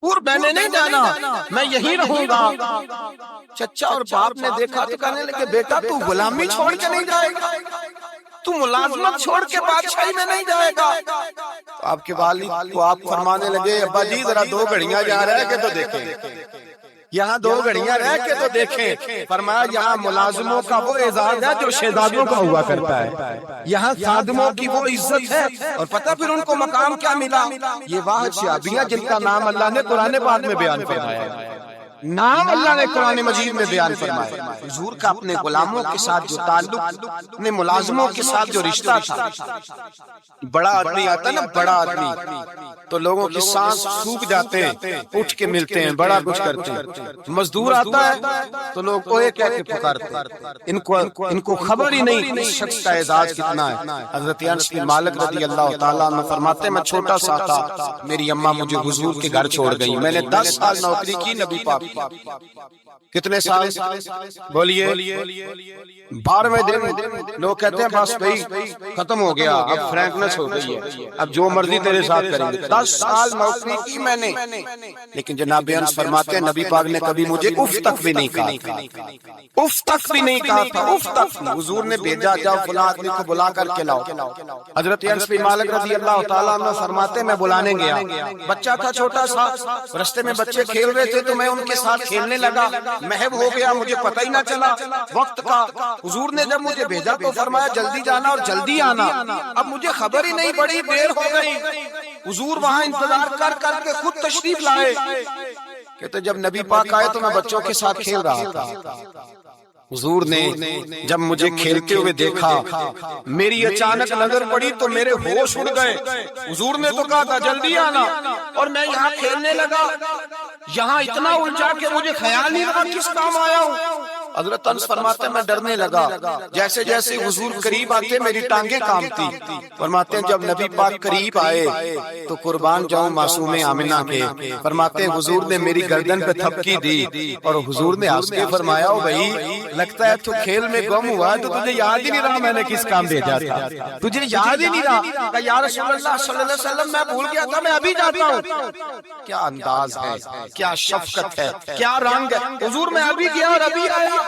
اور میں نے نہیں جانا، میں یہیں رہوں گا۔ چچا اور باپ نے دیکھا تو کہنے لگے بیٹا تو غلامی چھوڑ کے نہیں جائے گا، تو ملازمت چھوڑ کے بادشاہی میں نہیں جائے گا۔ تو آپ کے والد کو آپ فرمانے لگے ابا جی ذرا 2 گھڑیاں یہاں رہ کے تو دیکھیں، یہاں 2 گھڑیاں رہ کے تو دیکھیں۔ فرمایا یہاں ملازموں کا وہ اعزاز ہے جو شہزادوں کا ہوا کرتا ہے، یہاں خادموں کی وہ عزت ہے۔ اور پتہ پھر ان کو مقام کیا ملا؟ یہ واحد شعبیاں جن کا نام اللہ نے قرآن پاک میں بیان فرمایا ہے، نام اللہ نے قرآن مجید میں بیان فرمایا۔ حضور کا اپنے غلاموں کے ساتھ جو تعلق، اپنے ملازموں کے ساتھ جو رشتہ تھا، بڑا آدمی آتا نا، بڑا آدمی تو لوگوں کی سانس سوکھ جاتے ہیں، اٹھ کے ملتے ہیں، بڑا کچھ کرتے ہیں۔ مزدور آتا ہے تو لوگ اوے کہہ کے پکارتے ہیں، ان کو خبر ہی نہیں اس شخص کا اعزاز کتنا ہے۔ حضرت انس بن مالک رضی اللہ تعالیٰ عنہ فرماتے ہیں میں چھوٹا سا تھا، میری اماں مجھے حضور کے گھر چھوڑ گئی، میں نے 10 سال نوکری کی نبی پاک۔ کتنے سال بولیے؟ 12ویں دن لوگ کہتے ہیں بس بھائی ختم ہو گیا، اب فرینکنس ہو گئی ہے، اب جو مرضی تیرے ساتھ کریں گے۔ 10 سال نوکری کی میں نے، لیکن جناب انس فرماتے ہیں نبی پاک نے کبھی مجھے اف تک بھی نہیں کہا تھا، اف تک بھی نہیں کہا تھا، اف تک۔ حضور نے بھیجا جاؤ فلاں آدمی کو بلا کر کے لاؤ۔ حضرت انس بن مالک رضی اللہ تعالیٰ عنہ فرماتے ہیں میں بلانے گیا، بچہ تھا چھوٹا سا، رستے میں بچے کھیل رہے تھے تو میں ان کے ساتھ کھیلنے لگا، محو ہو گیا، مجھے پتہ ہی نہ چلا وقت کا۔ حضور نے جب مجھے بھیجا تو فرمایا جلدی جانا اور جلدی آنا، اب مجھے خبر ہی نہیں، بڑی دیر ہو گئی۔ حضور وہاں انتظار کر کر کے خود تشریف لائے، کہتے جب نبی پاک آئے تو میں بچوں کے ساتھ کھیل رہا تھا، حضور نے جب مجھے کھیلتے ہوئے دیکھا، میری اچانک نظر پڑی تو میرے ہوش اڑ گئے۔ حضور نے تو کہا تھا جلدی آنا، اور میں یہاں کھیلنے لگا، یہاں اتنا الجھا کہ مجھے خیال نہیں رہا کس کام آیا ہوں۔ حضرت انس فرماتے ہیں میں ڈرنے لگا، جیسے جیسے حضور قریب آتے میری ٹانگیں کانپتی۔ فرماتے ہیں جب نبی پاک قریب آئے تو قربان جاؤں معصوم آمنہ کے، فرماتے ہیں حضور نے میری گردن پہ تھپکی دی اور حضور نے ہنس کے فرمایا او بھائی لگتا ہے تو کھیل میں گم ہوا تو تجھے یاد ہی نہیں رہا میں نے کس کام بھیجا تھا، تجھے یاد ہی نہیں رہا۔ کہ یا رسول اللہ صلی اللہ علیہ وسلم میں بھول گیا تھا، میں ابھی جاتا ہوں۔ کیا انداز ہے، کیا شفقت ہے، کیا رنگ ہے۔ حضور میں ابھی گیا اور ابھی آیا۔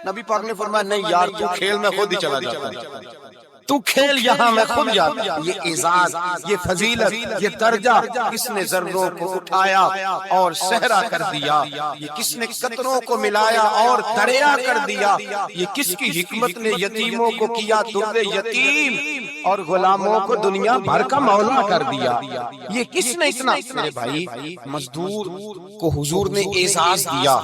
نبی پاک نے فرمایا نہیں یار تو کھیل میں خود ہی چلا جاتا ہے، تو کھیل یہاں میں خود جاتا۔ یہ اعزاز، یہ فضیلت، یہ درجہ کس نے ذروں کو اٹھایا اور صحرا کر دیا، یہ کس نے قطروں کو ملایا اور دریا کر دیا، یہ کس کی حکمت نے یتیموں کو کیا در یتیم اور غلاموں کو دنیا بھر کا مولا کر دیا، یہ کس نے اتنا۔ میرے بھائی مزدور کو حضور نے اعزاز دیا،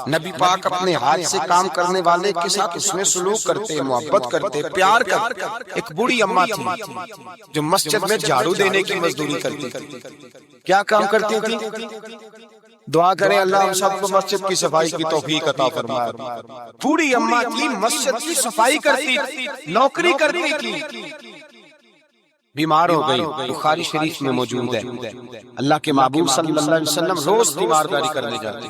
نبی پاک اپنے ہاتھ سے کام کرنے والے کے ساتھ اس میں سلوک کرتے، محبت کرتے، پیار کرتے۔ ایک بوڑھی اماں تھی جو مسجد میں جھاڑو دینے کی مزدوری کرتی تھی۔ کیا کام کرتی تھی؟ دعا کریں اللہ ہم سب کو مسجد کی صفائی کی توفیق عطا فرمائے۔ بوڑھی اماں تھی، مسجد کی صفائی کرتی تھی، نوکری کرتی تھی، بیمار ہو گئی، بخاری شریف میں موجود ہے۔ اللہ کے محبوب صلی اللہ علیہ وسلم روز تیمارداری کرنے جاتے۔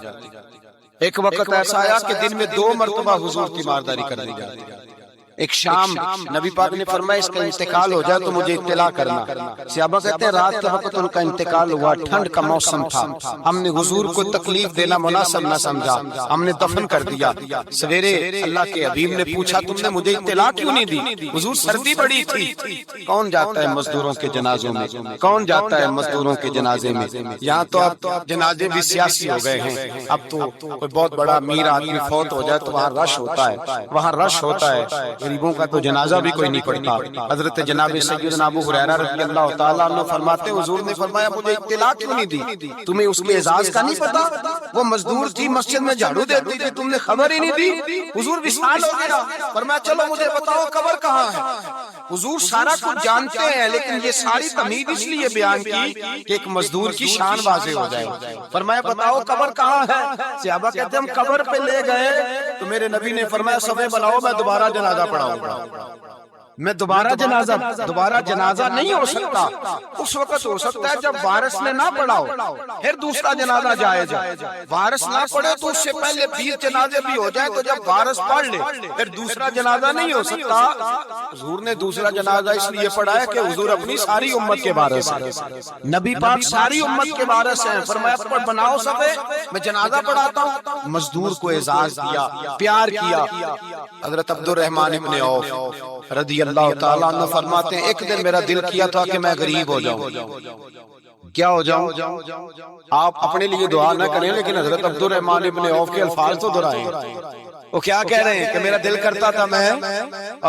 ایک وقت ایسا آیا کہ دن میں 2 مرتبہ حضور تیمارداری کرنے جاتے۔ ایک شام نبی پاک نے فرمایا اس کا انتقال ہو جائے تو مجھے اطلاع کرنا۔ صحابہ کہتے ہیں رات کے وقت ان کا انتقال ہوا، ٹھنڈ کا موسم تھا، ہم نے حضور کو تکلیف دینا مناسب نہ سمجھا، ہم نے دفن کر دیا۔ سویرے اللہ کے حبیب نے پوچھا تم نے مجھے اطلاع کیوں نہیں دی؟ حضور سردی بڑی تھی۔ کون جاتا ہے مزدوروں کے جنازوں میں؟ کون جاتا ہے مزدوروں کے جنازے میں؟ یہاں تو اب جنازے بھی سیاسی ہو گئے ہیں، اب تو کوئی بہت بڑا امیر آدمی فوت ہو جائے تو وہاں رش ہوتا ہے، وہاں رش ہوتا ہے، غریبوں کا تو جنازہ بھی کوئی نہیں پڑھتا۔ حضرت جناب سیدنا ابو ہریرہ رضی اللہ تعالیٰ عنہ فرماتے ہیں حضور نے فرمایا مجھے اطلاع کیوں نہیں دی؟ تمہیں اس کے اعزاز کا نہیں پتا؟ وہ مزدور تھی مسجد میں جھاڑو دیتی تھی، تم نے خبر ہی نہیں دی؟ حضور وصال ہو گیا، فرمایا چلو مجھے بتاؤ قبر کہاں ہے؟ حضور سارا کچھ جانتے ہیں لیکن یہ ساری تمہید اس لیے بیان کی کہ ایک مزدور کی شان واضح ہو جائے۔ فرمایا بتاؤ قبر کہاں ہے؟ صحابہ کہتے ہیں ہم قبر پہ لے گئے تو میرے نبی نے فرمایا صفے بناؤ میں دوبارہ جنازہ پڑھاؤں گا۔ میں دوبارہ جنازہ نہیں ہو سکتا. اس وقت ہو سکتا ہے جب وارث نے نہ پڑھا ہو پھر دوسرا جنازہ جائز ہے. وارث نہ پڑھے تو اس سے پہلے 20 جنازے بھی ہو جائے تو جب وارث پڑھ لے پھر دوسرا جنازہ نہیں ہو سکتا. حضور نے دوسرا جنازہ اس لیے پڑھا ہے کہ حضور اپنی ساری امت کے وارث ہیں. نبی پاک ساری امت کے وارث ہیں. فرمایا بناؤ صفے میں جنازہ پڑھاتا ہوں. مزدور کو اعزاز دیا, پیار کیا. حضرت عبد الرحمن ابن عوف رضی اللہ تعالیٰ عنہ فرماتے ہیں ایک دن میرا دل کیا تھا کہ میں غریب ہو جاؤں. کیا ہو جاؤں؟ آپ اپنے لیے دعا نہ کریں لیکن حضرت عبد الرحمن ابن عوف کے الفاظ تو دہرائیں. وہ کیا کہہ رہے ہیں کہ میرا دل کرتا تھا میں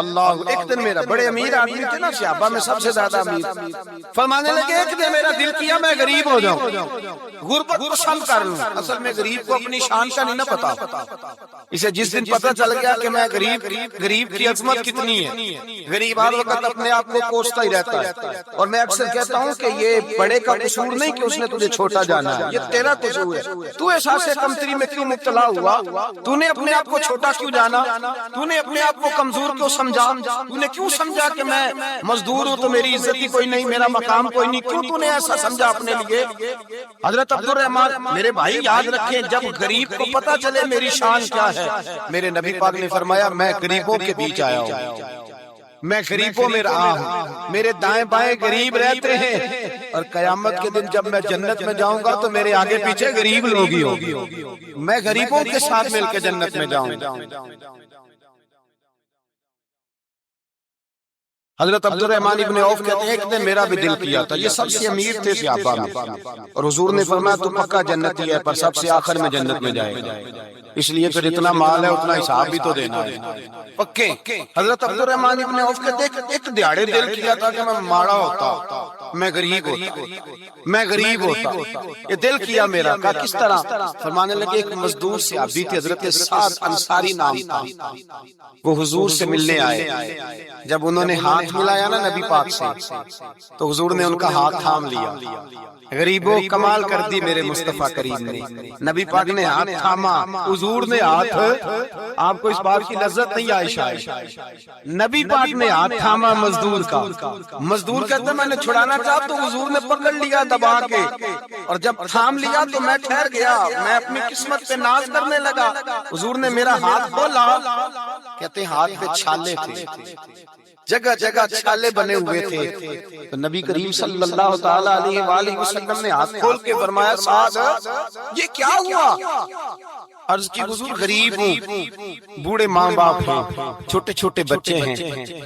اللہ. ایک دن میرا بڑے امیر آدمی تھے نا, صحابہ میں سب سے زیادہ امیر, فرمانے لگے ایک دن میرا دل کیا میں غریب ہو جاؤں, غربت کو سم کر لوں. اصل میں غریب کو اپنی شان کا نہیں نہ پتا. اسے جس دن پتہ چل گیا کہ میں غریب کی عظمت کتنی ہے, غریب ہر وقت اپنے آپ کو کوستا ہی رہتا ہے. اور میں اکثر کہتا ہوں کہ یہ بڑے کا قصور نہیں کہ اس نے تجھے چھوٹا جانا ہے, یہ تیرا قصور ہے. تو احساس کمتری میں کیوں مبتلا ہوا؟ تو نے اپنے آپ کو چھوٹا کیوں جانا؟ تو نے اپنے آپ کو کمزور کیوں سمجھا؟ تو نے کیوں سمجھا کہ میں مزدور ہوں تو میری عزت ہی کوئی نہیں, میرا مقام کوئی نہیں؟ کیوں تو نے ایسا سمجھا اپنے لیے؟ حضرت عبد الرحمن میرے بھائی یاد رکھیں, جب غریب کو پتہ چلے میری شان کیا ہے, میرے نبی پاک نے فرمایا میں غریبوں کے بیچ آیا ہوں, میں غریبوں میں رہا ہوں, میرے دائیں بائیں غریب رہتے ہیں, اور قیامت کے دن جب میں جنت میں جاؤں گا تو میرے آگے پیچھے غریب لوگ ہی ہوگی, میں غریبوں کے ساتھ مل کے جنت میں جاؤں گا. حضرت عبد الرحمن ابن عوف کہتے ہیں ایک دن میرا بھی دل کیا تھا, یہ سب سے امیر تھے صحابہ میں, اور حضور نے فرمایا تو پکا جنتی ہے پر سب سے آخر میں جنت میں جائے گا, اس لیے پھر اتنا مال ہے اتنا حساب بھی تو دینا ہے پکے. حضرت عبد الرحمن ابن عوف کہتے ہیں ایک دیہڑے دل کیا تھا کہ میں ماڑا ہوتا, میں غریب ہوتا, یہ دل کیا میرا. کہا کس طرح؟ فرمانے لگے ایک مزدور صحابی تھے حضرت سعد انصاری نام تھا, وہ حضور سے ملنے آئے. جب انہوں نے ہاتھ ملایا نا نبی پاک سے تو حضور نے ان کا ہاتھ تھام لیا. غریبوں کمال کر دی میرے مصطفیٰ کریم نے. نبی پاک نے ہاتھ تھاما, حضور نے ہاتھ, آپ کو اس بات کی لذت نہیں آئی شاید, نبی پاک نے ہاتھ تھاما مزدور کا. مزدور کہتے میں نے چھڑانا چاہا تو حضور نے پکڑ لیا دبا کے, اور جب تھام لیا تو میں ٹھہر گیا, میں اپنی قسمت پہ ناز کرنے لگا. حضور نے میرا ہاتھ کھولا, کہتے ہاتھ پہ چھالے تھے, جگہ جگہ چھالے بنے ہوئے تھے. تو نبی کریم صلی اللہ تعالی علیہ وآلہ وسلم نے ہاتھ کھول کے فرمایا سعد یہ کیا ہوا؟ عرض کی حضور غریب ہوں, بوڑھے ماں باپ ہیں, چھوٹے چھوٹے بچے ہیں,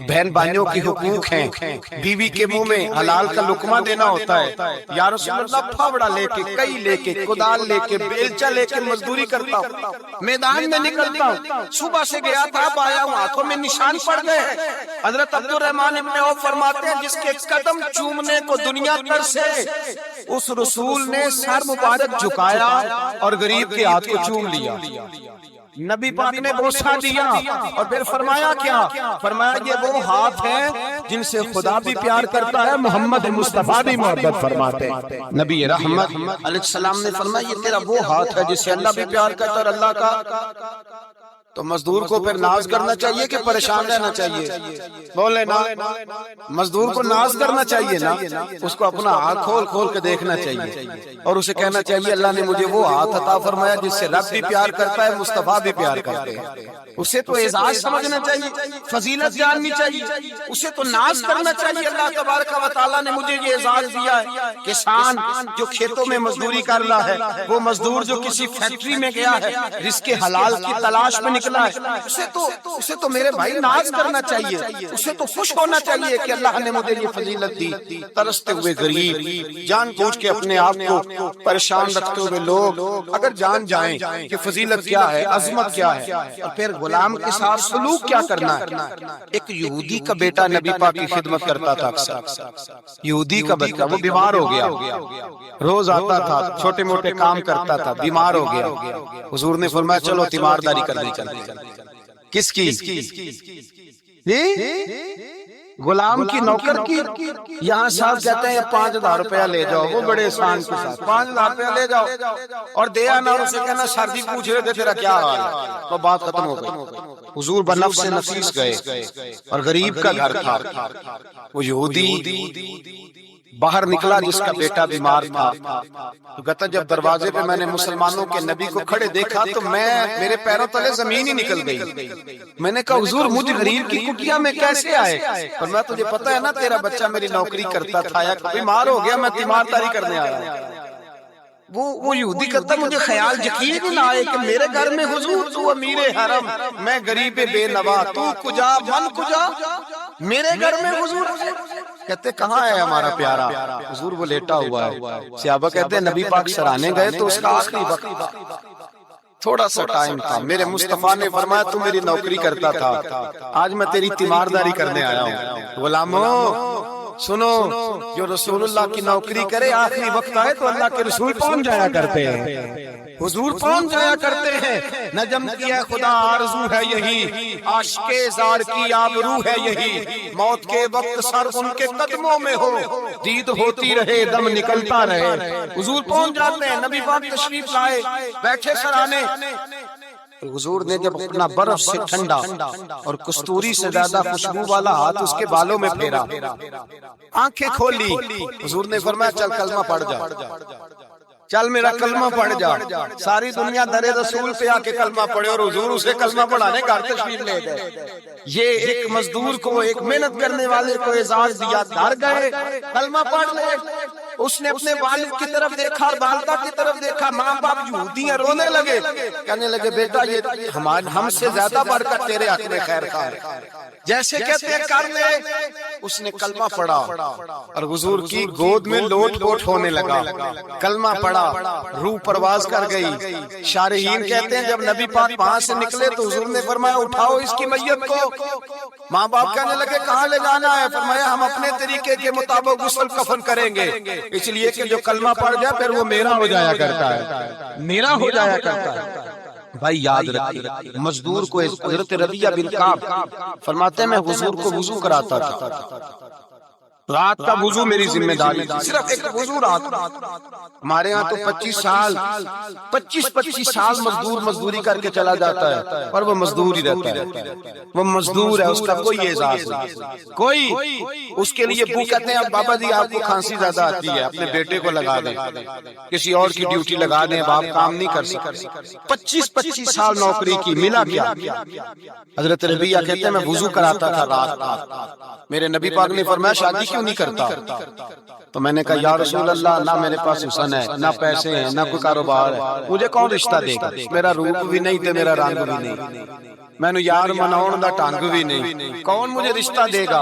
بہن بھائیوں کی حقوق ہیں, بیوی کے منہ میں حلال کا لقمہ دینا ہوتا ہے. یا رسول اللہ پھاوڑا لے کے, کئی لے کے, کدال لے کے, بیلچا لے کے مزدوری کرتا ہوں, میدان میں نکلتا ہوں, صبح سے گیا تھا اب آیا ہوں, ہاتھوں میں نشان پڑ گئے. حضرت عبد الرحمن ابن عوف فرماتے ہیں جس کے قدم چومنے کو دنیا ترسے, اس رسول نے سر مبارک جھکایا اور غریب کے ہاتھ کو چوم لیا. نبی پاک نے بوسہ دیا اور پھر فرمایا کیا؟ فرمایا یہ وہ ہاتھ ہیں جن سے خدا بھی پیار کرتا ہے, محمد مصطفیٰ بھی محبت فرماتے ہیں. نبی رحمت علیہ السلام نے فرمایا یہ تیرا وہ ہاتھ ہے جس سے اللہ بھی پیار کرتا ہے اور اللہ کا. تو مزدور کو پھر ناز کرنا چاہیے کہ پریشان رہنا چاہیے؟ بولے نا, مزدور کو ناز کرنا چاہیے نا, اس کو اپنا ہاتھ کھول کھول کے دیکھنا چاہیے اور اسے کہنا چاہیے اللہ نے مجھے وہ ہاتھ عطا فرمایا جس سے رب بھی پیار کرتا ہے, مصطفیٰ بھی پیار کرتے ہیں. اسے تو اعزاز سمجھنا چاہیے, فضیلت جاننی چاہیے, اسے تو ناز کرنا چاہیے اللہ تبارک و تعالیٰ نے مجھے یہ اعزاز دیا ہے. کسان جو کھیتوں میں مزدوری کر رہا ہے, وہ مزدور جو کسی فیکٹری میں گیا ہے رزق حلال کی تلاش میں نکلا ہے, اسے تو میرے بھائی ناز کرنا چاہیے, اسے تو خوش ہونا چاہیے کہ اللہ نے مجھے یہ فضیلت دی. ترستے ہوئے غریب, جان بوجھ کے اپنے آپ کو پریشان رکھتے ہوئے لوگ اگر جان جائیں کہ فضیلت کیا ہے, عظمت کیا ہے, اور پھر غلام کے ساتھ سلوک کیا کرنا ہے. ایک یہودی کا بیٹا نبی پاک کی خدمت کرتا تھا اکثر, یہودی کا بیٹا, وہ بیمار ہو گیا, روز آتا تھا, چھوٹے موٹے کام کرتا تھا, بیمار ہو گیا. حضور نے فرمایا چلو تیمارداری کرنے چلتے. کس کی؟ غلام کی نوکر کی، یہاں صاحب کہتے ہیں 5,000 روپیہ لے جاؤ، وہ بڑے احسان کے ساتھ 5,000 روپیہ لے جاؤ اور دے آنا، اور اسے کہنا سردی پوچھ رہے تھے تیرا کیا حال ہے، تو بات ختم ہو گئی۔ حضور بنفس نفیس گئے اور غریب کا گھر تھا، وہ یہودی باہر نکلا جس کا بیٹا بیمار تھا، تو کہتا جب دروازے پہ میں نے مسلمانوں کے نبی کو کھڑے دیکھا تو میرے پیروں تلے زمین ہی نکل گئی۔ میں نے کہا حضور مجھ غریب کی کٹیا میں کیسے آئے؟ پر میں تجھے پتہ ہے نا تیرا بچہ میری نوکری کرتا تھا، یا بیمار ہو گیا میں تیمارداری کرنے آیا ہوں۔ وہ یہودی کہتا مجھے خیال یقین نہ آئے کہ میرے گھر میں حضور تو امیر حرم، میں غریب بے نوا، تو کجا من کجا، میرے گھر میں حضور۔ کہتے کہاں ہے ہمارا پیارا؟ حضور وہ لیٹا ہوا ہے۔ صحابہ کہتے ہیں نبی پاک سرانے گئے تو اس کا آخری وقت تھا، تھوڑا سا ٹائم تھا، میرے مصطفیٰ نے فرمایا تو میری نوکری کرتا تھا، آج میں تیری تیمارداری کرنے آیا ہوں۔ غلاموں سنو، جو رسول اللہ کی نوکری کرے آخری وقت آئے تو اللہ کے رسول پہنچ جایا کرتے ہیں، حضور پہنچ جایا کرتے ہیں۔ نجم کی ہے خدا آرزو ہے یہی، عاشق زار کی آبرو ہے یہی، موت کے وقت سر ان کے قدموں میں ہو، دید ہوتی رہے دم نکلتا رہے۔ حضور پہنچ جاتے ہیں، نبی پاک تشریف لائے، بیٹھے سرانے۔ حضور نے جب اپنا برف سے ٹھنڈا اور کستوری سے زیادہ خوشبو والا ہاتھ اس کے بالوں میں پھیرا، آنکھیں کھولی، حضور نے فرمایا چل کلمہ پڑھ جا، چل میرا کلمہ پڑھ جا۔ ساری دنیا در رسول پہ آ کے کلمہ پڑھے اور حضور اسے کلمہ پڑھانے گھر تشریف لے گئے۔ یہ ایک مزدور کو، ایک محنت کرنے والے کو اعزاز دیا، گھر گئے کلمہ پڑھ لے۔ اس نے اپنے والد کی طرف دیکھا اور والدہ کی طرف دیکھا، ماں باپ یہودی ہیں، رونے لگے، کہنے لگے بیٹا یہ ہم سے زیادہ بڑھ کر تیرے حق میں خیر خواہ ہے، جیسے کہتے ہیں کر لے۔ اس نے کلمہ پڑھا اور حضور کی گود میں لوٹ پوٹ ہونے لگا، کلمہ پڑھا، روح پرواز کر گئی۔ شارحین کہتے ہیں جب نبی پاک وہاں سے نکلے تو حضور نے فرمایا اٹھاؤ اس کی میت کو۔ ماں باپ کہنے لگے کہاں لے جانا ہے؟ فرمایا ہم اپنے طریقے کے مطابق غسل کفن کریں گے، اس لیے کہ جو کلمہ پڑھ جائے پھر وہ میرا ہو جایا کرتا ہے، میرا ہو جایا کرتا ہے۔ بھائی یاد رکھیے، مزدور کو حضرت ربیعہ بن کعب فرماتے ہیں میں حضور کو وضو کراتا تھا، رات کا وضو میری ذمہ داری تھی، صرف ایک وضو رات۔ ہمارے ہاں تو 25 سال مزدور مزدوری کر کے چلا جاتا ہے، پر وہ مزدور ہی رہتا ہے، وہ مزدور ہے، اس کا کوئی اعزاز نہیں، کوئی اس کے لیے بو کہتے ہیں اب بابا جی آپ کو کھانسی زیادہ آتی ہے اپنے بیٹے کو لگا دیں، کسی اور کی ڈیوٹی لگا دیں، باپ کام نہیں کر سکتے۔ 25 سال نوکری کی، ملا کیا؟ حضرت ربیعہ کہتے ہیں میں وضو کراتا تھا رات، میرے نبی پاک نے فرمایا شادی کیوں نہیں کرتا؟ تو میں نے کہا یا رسول اللہ نہ میرے پاس حسن ہے، نہ پیسے ہیں، نہ کوئی کاروبار ہے، مجھے کون رشتہ دے گا؟ میرا روپ بھی نہیں تے میرا رنگ بھی نہیں، میں نے یار مناؤن دا ٹانگ بھی نہیں، کون مجھے رشتہ دے گا؟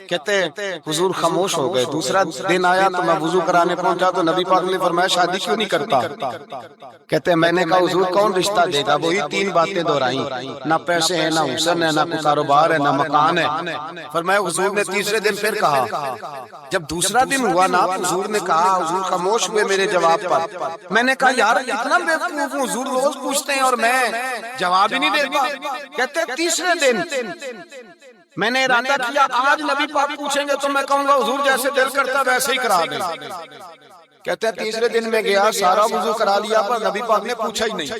کہتے حضور خاموش ہو گئے۔ دوسرا دن آیا تو میں وضو کرانے پہنچا تو نبی پاک نے فرمایا شادی کیوں نہیں کرتا؟ کہتے میں نے کہا حضور کون رشتہ دے گا؟ وہی 3 باتیں دہرائیں، نہ پیسے ہیں، نہ حسن ہے، نہ کوئی کاروبار ہے، نہ مکان ہے۔ فرمایا حضور نے تیسرے دن پھر کہا، جب دوسرا دن ہوا نا حضور نے کہا، حضور خاموش ہوئے میرے جواب پر۔ میں نے کہا یار اتنا بیوقوف ہوں، حضور روز پوچھتے ہیں اور میں جواب ہی نہیں دیتا۔ کہتے تیسرے دن میں نے ارادہ کیا آج نبی پاک پوچھیں گے تو میں کہوں گا حضور جیسے دل کرتا ویسے ہی کرا دیں۔ کہتے ہیں تیسرے دن میں گیا، سارا وضو کرا لیا پر نبی پاک نے پوچھا ہی نہیں۔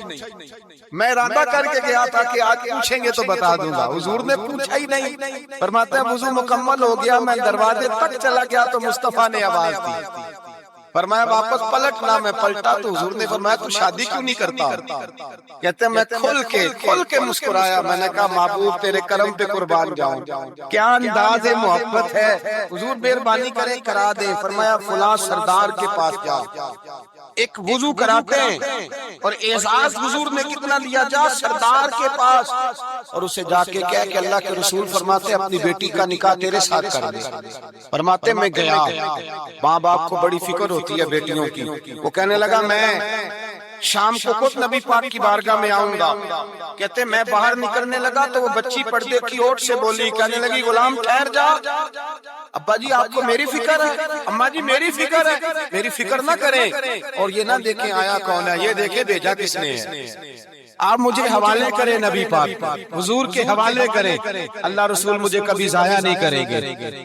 میں ارادہ کر کے گیا تھا کہ آج پوچھیں گے تو بتا دوں گا، حضور نے پوچھا ہی نہیں۔ فرماتے ہیں وضو مکمل ہو گیا، میں دروازے تک چلا گیا تو مصطفیٰ نے آواز دی، فرمایا واپس پلٹنا، میں پلٹا تو حضور نے فرمایا تو شادی کیوں نہیں کرتا؟ کہتے ہیں میں کھل کے مسکرایا، میں نے کہا محبوب تیرے کرم پہ قربان جاؤں، کیا انداز محبت ہے، حضور مہربانی کریں کرا دے۔ فرمایا فلاں سردار کے پاس جا، ایک وضو کراتے ہیں اور اعزاز حضور نے کتنا دیا، جا سردار کے پاس اور اسے جا کے کہہ کہ اللہ کے رسول فرماتے اپنی بیٹی کا نکاح تیرے ساتھ کر دے۔ فرماتے میں گیا، ماں باپ کو بڑی فکر ہوتی ہے بیٹیوں کی، وہ کہنے لگا میں شام کو خود نبی پاک کی بارگاہ میں آؤں گا۔ کہتے میں باہر نکلنے لگا تو وہ بچی پردے کی اوٹ سے بولی، کہنے لگی غلام ٹھہر جا، ابا جی آپ کو میری فکر ہے، اماں جی میری فکر ہے، میری فکر نہ کریں اور یہ نہ دیکھیں آیا کون ہے، یہ دیکھیں بھیجا کس نے ہے۔ آپ مجھے حوالے کریں نبی پاک، حضور کے حوالے کریں، اللہ رسول مجھے کبھی ضائع نہیں کریں گے۔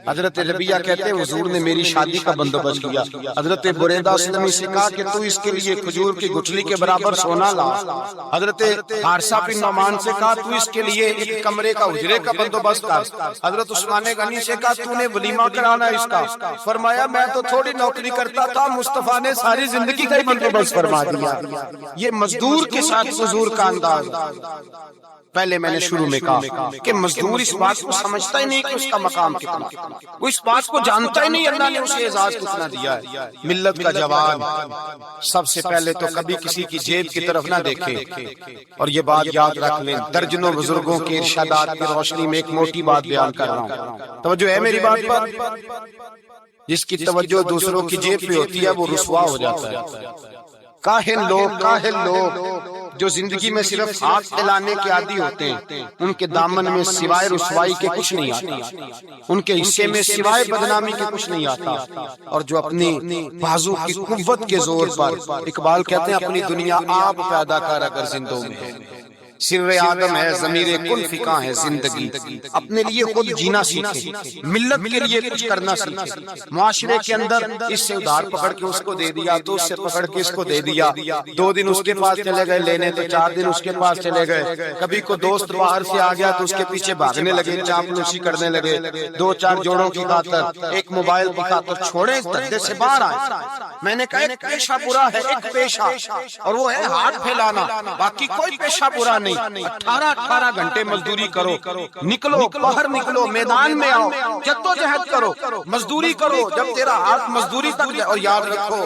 حضرت ربیہ کہتے ہیں حضور نے میری شادی کا بندوبست کیا۔ حضرت بریدہ اسلمی سے کہا کہ تو اس کے لیے کھجور کی گٹھلی کے برابر سونا لا۔ حضرت حارثہ بن نعمان سے کہا تو اس کے لیے ایک کمرے کا حجرے کا بندوبست کر۔ حضرت عثمان غنی سے کہا تو نے ولیمہ کرانا اس کا۔ فرمایا میں تو تھوڑی نوکری کرتا تھا، مصطفیٰ نے ساری زندگی کا بندوبست فرما دیا۔ یہ مزدور کے ساتھ حضور کا انداز۔ پہلے میں نے شروع میں کہا کہ مزدور اس بات کو سمجھتا ہی نہیں کہ اس کا مقام کتنا، وہ اس بات کو جانتا ہی نہیں اللہ نے اسے اعزاز کتنا دیا ہے۔ ملت کا جوان سب سے پہلے تو کبھی کسی کی جیب کی طرف نہ دیکھے، اور یہ بات یاد رکھ لیں، درجنوں بزرگوں کے ارشادات کی روشنی میں ایک موٹی بات بیان کر رہا ہوں، توجہ ہے میری بات پر۔ جس کی توجہ دوسروں کی جیب پہ ہوتی ہے وہ رسوا ہو جاتا ہے۔ کاہل لوگ جو زندگی میں صرف ہاتھ پھیلانے کے عادی ہوتے ہیں، ان کے دامن میں سوائے رسوائی کے کچھ نہیں آتا، ان کے حصے میں سوائے بدنامی کے کچھ نہیں آتا۔ اور جو اپنی بازو کی قوت کے زور پر، اقبال کہتے ہیں اپنی دنیا آپ پیدا کر اگر زندوں میں ہے، سر آدم ہے ضمیر کن فکاں ہے زندگی، اپنے لیے خود جینا سیکھے، ملت کے لیے کچھ کرنا سیکھے۔ معاشرے کے اندر اس سے ادھار پکڑ کے اس کو دے دیا، تو اس سے پکڑ کے اس کو دے دیا، 2 دن اس کے پاس چلے گئے لینے تو 4 دن اس کے پاس چلے گئے، کبھی کو دوست باہر سے آ گیا تو اس کے پیچھے بھاگنے لگے، چاپلوسی کرنے لگے، 2-4 جوڑوں کی خاطر، ایک موبائل کی خاطر چھوڑے اس دھندے سے باہر آئے۔ میں نے کہا ایک پیشہ برا ہے، ایک پیشہ، اور وہ ہے ہاتھ پھیلانا، باقی کوئی پیشہ برا نہیں۔ 18 گھنٹے مزدوری کرو، نکلو باہر، نکلو میدان میں آؤ، جدوجہد کرو، مزدوری کرو، جب تیرا ہاتھ مزدوری تک جائے۔ اور یاد رکھو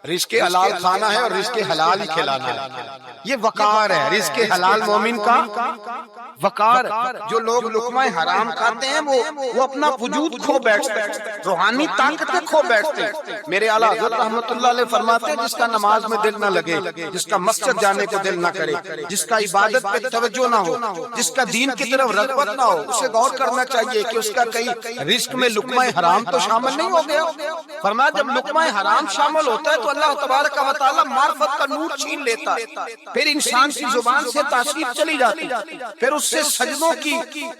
رزق حلال کھانا ہے اور رزق حلال ہی کھلانا ہے، یہ وقار ہے رزق حلال مومن کا وقار۔ جو لوگ لقمہ حرام کھاتے ہیں وہ اپنا وجود کھو بیٹھتے ہیں، روحانی طاقتیں کھو بیٹھتے ہیں۔ میرے اعلیٰ حضرت رحمت اللہ علیہ فرماتے ہیں جس کا نماز میں دل نہ لگے، جس کا مسجد جانے کو دل نہ کرے، جس کا عبادت پہ توجہ نہ ہو، جس کا دین کی طرف رغبت نہ ہو، اسے غور کرنا چاہیے کہ اس کا کئی رزق میں لقمہ حرام تو شامل نہیں ہو گیا۔ فرمایا جب لقمہ حرام شامل ہوتا ہے تو اللہ تبارک و تعالیٰ معرفت کا نور چھین لیتا ہے، پھر انسان کی زبان سے تاثیر چلی جاتی، پھر اس سے سجدوں کی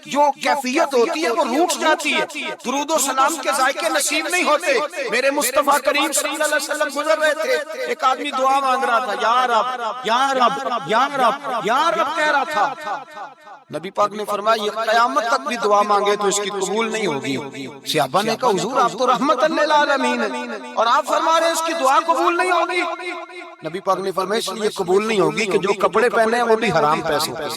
جو کیفیت ہوتی ہے وہ روٹ جاتی ہے، درود و سلام کے ذائقے نصیب نہیں ہوتے۔ میرے مصطفیٰ کریم صلی اللہ علیہ وسلم گزر رہے تھے، ایک آدمی دعا مانگ رہا تھا، یا رب یا رب یا رب یا رب کہہ رہا تھا۔ نبی پاک نے فرمایا یہ قیامت تک بھی دعا مانگے تو اس کی قبول نہیں ہوگی۔ صحابہ نے کہا حضور آپ تو رحمت للعالمین ہیں اور آپ فرما رہے ہیں اس کی دعا قبول نہیں ہوگی۔ نبی پاک نے فرمایا اس لیے قبول نہیں ہوگی کہ جو کپڑے پہنے ہیں وہ بھی حرام پیسوں کا،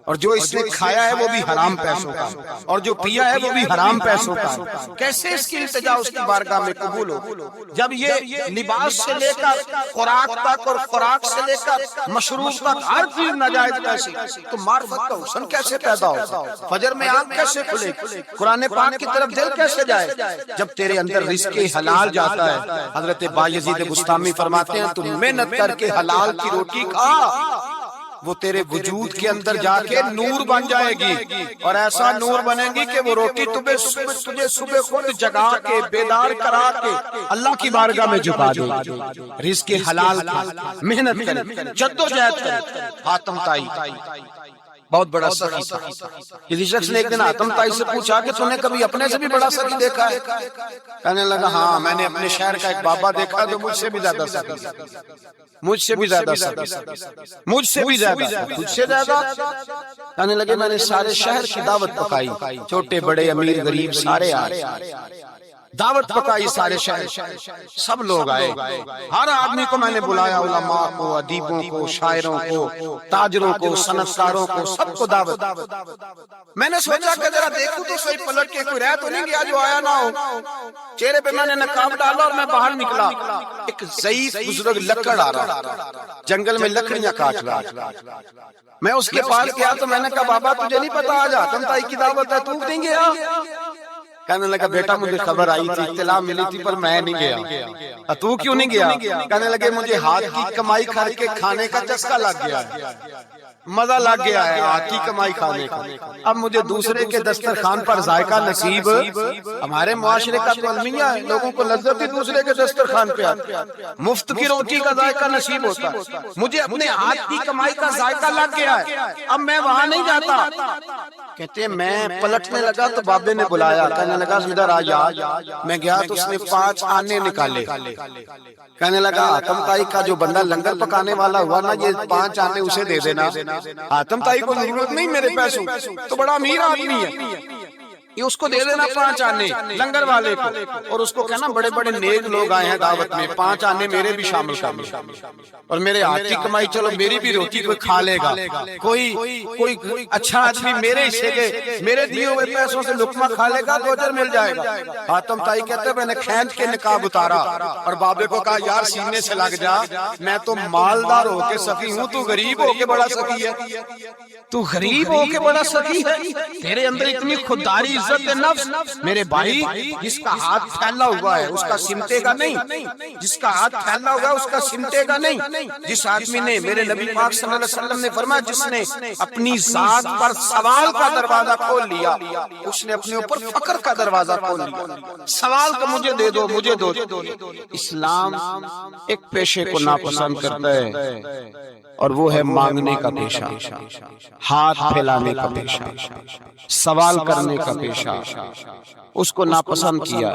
اور جو اس نے کھایا ہے وہ بھی حرام پیسوں کا، اور جو پیا ہے وہ بھی حرام پیسوں کا۔ کیسے اس کی التجا اس کی بارگاہ میں قبول ہو؟ جب یہ لباس سے لے کر خوراک تک اور خوراک سے لے کر مشروب تک ہر چیز ناجائز پیسے، تو معرفت کا حسن کیسے پیدا ہوگا؟ فجر میں آنکھ کیسے کھلے؟ قرآن پاک کی طرف دل کیسے جائے؟ جب تیرے اندر رزق حلال جاتا ہے۔ حضرت بایزید بستامی فرماتے ہیں تو محنت کر کے حلال کی روٹی کھا، وہ تیرے وجود کے اندر جا کے نور بن جائے گی، اور ایسا نور بنے گی کہ وہ روٹی تجھے صبح خود جگا کے بیدار کرا کے اللہ کی بارگاہ میں جھکا دے گی۔ رزق حلال کا محنت کرے، جدوجہد کرے۔ حاتم طائی بہت بڑا سخی تھا۔ کسی شخص نے ایک دن حاتم طائی سے پوچھا کہ تو نے کبھی اپنے سے بھی بڑا سخی دیکھا ہے؟ کہنے لگا ہاں میں نے اپنے شہر کا ایک بابا دیکھا تو مجھ سے بھی زیادہ سخی، مجھ سے بھی زیادہ سخی، مجھ سے بھی زیادہ، مجھ سے زیادہ۔ کہنے لگے میں نے سارے شہر کی دعوت پکائی، چھوٹے بڑے امیر غریب سارے آئے، دعوت پکائی سارے شہر، سب لوگ آئے، ہر آدمی کو میں نے بلایا، علماء کو، ادیبوں کو، شاعروں کو، تاجروں کو، صنعت کاروں کو، سب کو دعوت۔ میں نے سوچا کہ ذرا دیکھوں تو صحیح پلٹ کے کوئی رہ تو نہیں گیا جو آیا نہ ہو۔ چہرے پہ میں نے نقاب ڈالا اور میں باہر نکلا، ایک ضعیف بزرگ لکڑ آ رہا، جنگل میں لکڑیاں کاٹ رہا۔ میں اس کے پاس گیا تو میں نے کہا بابا تجھے نہیں پتا آج حاتم طائی کی دعوت ہے، تو نہیں گیا؟ کہنے لگا بیٹا مجھے خبر آئی تھی، اطلاع ملی تھی، پر میں نہیں گیا۔ تو کیوں نہیں گیا؟ کہنے لگے مجھے ہاتھ کی کمائی کر کے کھانے کا چسکا لگ گیا ہے، مزہ لگ گیا ہے ہاتھ کی کمائی کھانے کا، اب مجھے دوسرے کے دسترخوان پر ذائقہ نصیب۔ ہمارے معاشرے کا تو المیہ ہے، لوگوں کو لذت ہی دوسرے کے دسترخوان پہ آتی ہے، مفت کی روٹی کا ذائقہ نصیب ہوتا ہے، مجھے اپنے ہاتھ کی کمائی کا ذائقہ لگ گیا ہے، اب میں وہاں نہیں جاتا۔ کہتے ہیں میں پلٹنے لگا تو بابے نے بلایا، کہنے لگا ادھر آ جا۔ میں گیا تو اس نے 5 آنے نکالے، کہنے لگا آتم تائی کا جو بندہ لنگر پکانے والا ہوا نا، یہ 5 آنے اسے دے دینا، آتم تائی کو ضرورت نہیں میرے پیسوں، تو بڑا امیر آدمی ہے، یہ اس کو دے دینا 5 آنے لنگر والے کو، اور اس کو کہنا بڑے بڑے نیک لوگ آئے ہیں دعوت میں، 5 آنے میرے بھی شامل کرنا، اور میرے ہاتھ کی کمائی چلو میری بھی روٹی کوئی کھا لے گا، کوئی اچھا آدمی میرے حصے کے میرے دیے ہوئے پیسوں سے لقمہ کھا لے گا تو اجر مل جائے گا۔ آتم تائی کہتے میں نے کھینچ کے نقاب اتارا اور بابے کو کہا یار سینے سے لگ جا، میں تو مالدار ہو کے سخی ہوں، تو غریب ہو کے بڑا سخی ہے، تو غریب ہو کے بڑا سخی ہے، تیرے اندر اتنی خودداری عزت نفس۔ میرے بھائی جس کا ہاتھ پھیلا ہوا ہے اس کا سمٹے گا نہیں، جس کا ہاتھ پھیلا ہوا ہے اس کا سمٹے گا نہیں۔ جس آدمی نے، میرے نبی پاک صلی اللہ علیہ وسلم نے فرمایا جس نے اپنی ذات پر سوال کا دروازہ کھول لیا اس نے اپنے اوپر فقر کا دروازہ کھول لیا، سوال کا مجھے دے دو مجھے دو۔ اسلام ایک پیشے کو ناپسند کرتا ہے اور وہ ہے مانگنے کا پیشہ، ہاتھ پھیلانے کا پیشہ، سوال کرنے کا پیشہ، اس کو ناپسند کیا۔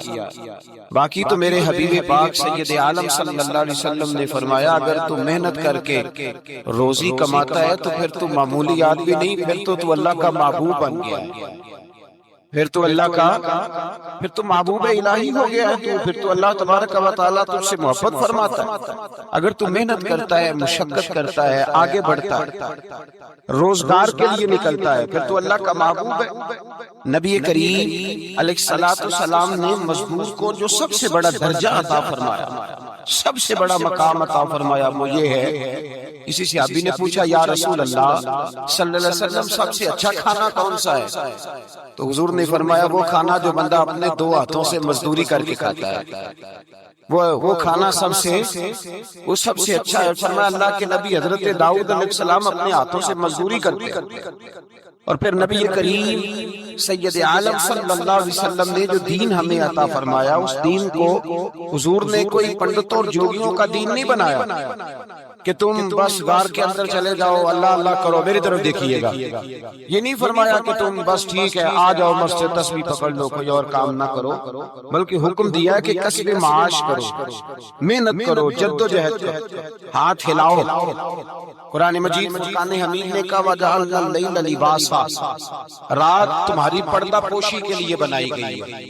باقی تو میرے حبیب پاک سید عالم صلی اللہ علیہ وسلم نے فرمایا اگر تو محنت کر کے روزی کماتا ہے تو پھر تو معمولی آدمی نہیں، پھر تو اللہ کا محبوب بن گیا ہے، پھر تو اللہ کا، پھر تو محبوب الہی ہو گیا ہے، پھر تو اللہ تبارک و تعالیٰ تجھ سے محبت فرماتا ہے۔ اگر تو محنت کرتا ہے، مشقت کرتا ہے، آگے بڑھتا ہے، روزگار کے لیے نکلتا ہے، پھر تو اللہ کا محبوب ہے۔ نبی کریم علیہ السلام نے مزدور کو جو سب سے بڑا درجہ عطا فرمایا، سب سے بڑا مقام عطا فرمایا وہ یہ ہے، کسی صحابی نے پوچھا یا رسول اللہ صلی اللہ علیہ وسلم سب سے اچھا کھانا کون سا ہے؟ تو حضور نے فرمایا وہ کھانا جو بندہ اپنے 2 ہاتھوں سے مزدوری کر کے کھاتا ہے، وہ کھانا سب سے اچھا ہے۔ فرمایا اللہ کے نبی حضرت داؤد علیہ السلام اپنے ہاتھوں سے مزدوری کرتے ہیں، اور پھر نبی کریم سید عالم صلی اللہ علیہ وسلم نے جو دین ہمیں عطا فرمایا اس دین کو حضور نے کوئی پنڈتوں اور جوگیوں کا دین نہیں بنایا کہ تم بس غار کے اندر چلے جاؤ اللہ اللہ کرو میری طرف دیکھیے گا، یہ نہیں فرمایا کہ تم بس ٹھیک ہے آ جاؤ مسجد تسبیح پکڑ لو کوئی اور کام نہ کرو، بلکہ حکم دیا ہے کہ کسب معاش کرو، محنت کرو، جد و جہد کرو، ہاتھ ہلاؤ۔ قرآن مجید فرقان حمید نے کہا وَجَعَلْنَا اللَّيْلَ لِبَاسًا، رات تمہاری پردہ پوشی کے لیے بنائی گئی ہے،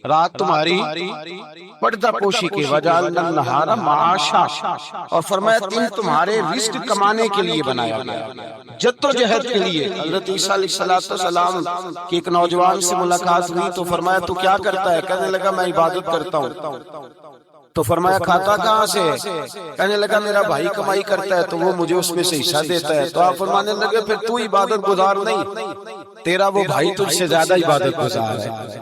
رات تمہاری پردہ پوشی کے، وَجَعَلْنَا النَّهَارَ مَعَاشًا، اور فرمایا دن تمہارے رزق کمانے کے لیے بنایا گیا، جد و جہد کے لیے۔ حضرت عیسیٰ علیہ السلام کی ایک نوجوان سے ملاقات ہوئی تو فرمایا تو کیا کرتا ہے؟ کہنے لگا میں عبادت کرتا ہوں۔ تو فرمایا کھاتا کہاں سے؟ کہنے لگا میرا بھائی کمائی کرتا ہے تو وہ مجھے اس میں سے حصہ دیتا ہے۔ تو آپ فرمانے لگے پھر تو عبادت گزار نہیں، تیرا وہ بھائی تجھ سے زیادہ عبادت گزار ہے،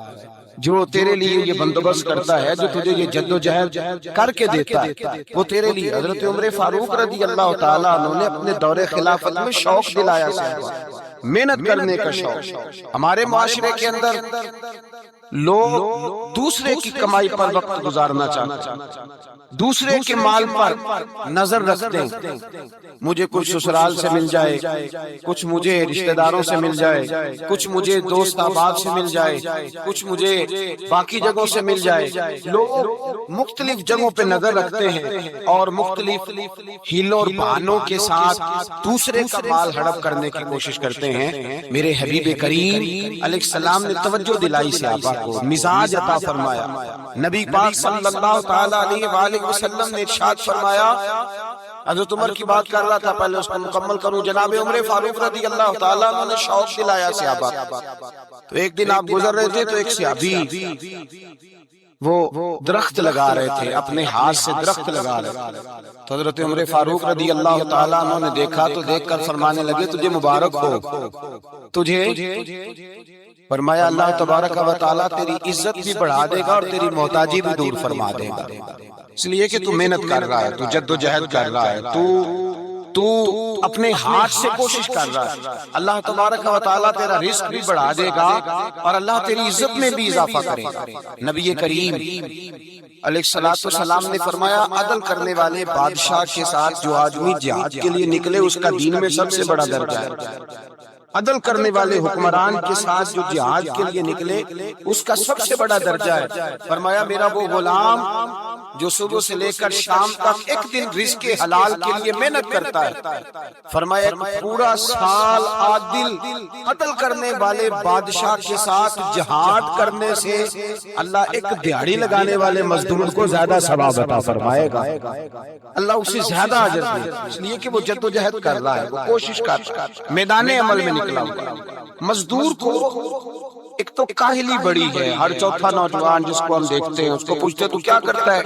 جو تیرے لیے یہ بندوبست کرتا ہے، جو تجھے یہ جد و جہد کر کے دیتا ہے، وہ تیرے لیے۔ حضرت عمر فاروق رضی اللہ تعالیٰ عنہ نے اپنے دور خلافت میں شوق دلایا محنت کرنے کا شوق۔ ہمارے معاشرے کے اندر لوگ دوسرے کی کمائی پر وقت گزارنا چاہتے ہیں، دوسرے کے مال پر نظر رکھتے ہیں، مجھے کچھ سسرال سے مل جائے، کچھ مجھے رشتہ داروں سے مل جائے، کچھ مجھے دوست احباب سے مل جائے، کچھ مجھے باقی جگہوں سے مل جائے۔ لوگ مختلف جگہوں پہ نظر رکھتے ہیں اور مختلف ہیلوں اور بہانوں کے ساتھ دوسرے کا مال ہڑپ کرنے کی کوشش کرتے ہیں۔ میرے حبیب کریم علیہ السلام نے توجہ دلائی صحابہ کو، مزاج عطا فرمایا۔ نبی پاک صلی اللہ تعالی علیہ وآلہ وسلم نے ارشاد فرمایا، حضرت عمر کی بات کر رہا تھا پہلے اس کو مکمل کروں، جناب عمر فاروق رضی اللہ تعالیٰ عنہ نے شوق دلایا صحابہ۔ تو ایک دن آپ گزر رہے تھے تو ایک صحابی وہ درخت لگا رہے تھے، اپنے ہاتھ سے درخت لگا رہے تھے، تو حضرت عمر فاروق رضی اللہ تعالیٰ عنہ نے دیکھا تو دیکھ کر فرمانے لگے تجھے مبارک ہو، تجھے فرمایا اللہ تبارک و تعالیٰ تیری عزت بھی بڑھا دے گا اور تیری محتاجی بھی دور فرما دے گا، اس لیے کہ تو محنت کر رہا ہے، تو جد و جہد کر رہا ہے، تو اپنے ہاتھ سے کوشش کر رہا ہے، اللہ تبارک و تعالیٰ تیرا رزق بھی بڑھا دے گا اور اللہ تیری عزت میں بھی اضافہ کرے گا۔ نبی کریم علیہ السلام نے فرمایا عدل کرنے والے بادشاہ کے ساتھ جو آدمی جہاد کے لیے نکلے اس کا دین میں سب سے بڑا درجہ ہے، عدل کرنے والے حکمران کے ساتھ جو جہاد کے لیے نکلے اس کا سب سے بڑا درجہ ہے۔ فرمایا میرا وہ غلام جو صبح سے لے کر شام تک ایک دن رزق حلال کے لیے محنت کرتا ہے، فرمایا پورا سال عادل عدل کرنے والے بادشاہ کے ساتھ جہاد کرنے سے اللہ ایک دیہڑی لگانے والے مزدور کو زیادہ ثواب عطا فرمائے گا، اللہ اسے زیادہ اجر دے گا، اس لیے کہ وہ جد و جہد کر رہا ہے، وہ کوشش کر رہا ہے، میدان عمل میں نکلا ہوا۔ مزدور کو ایک تو کاہلی بڑی ہے، ہر چوتھا نوجوان جس کو ہم دیکھتے ہیں اس کو پوچھتے تو کیا کرتا ہے،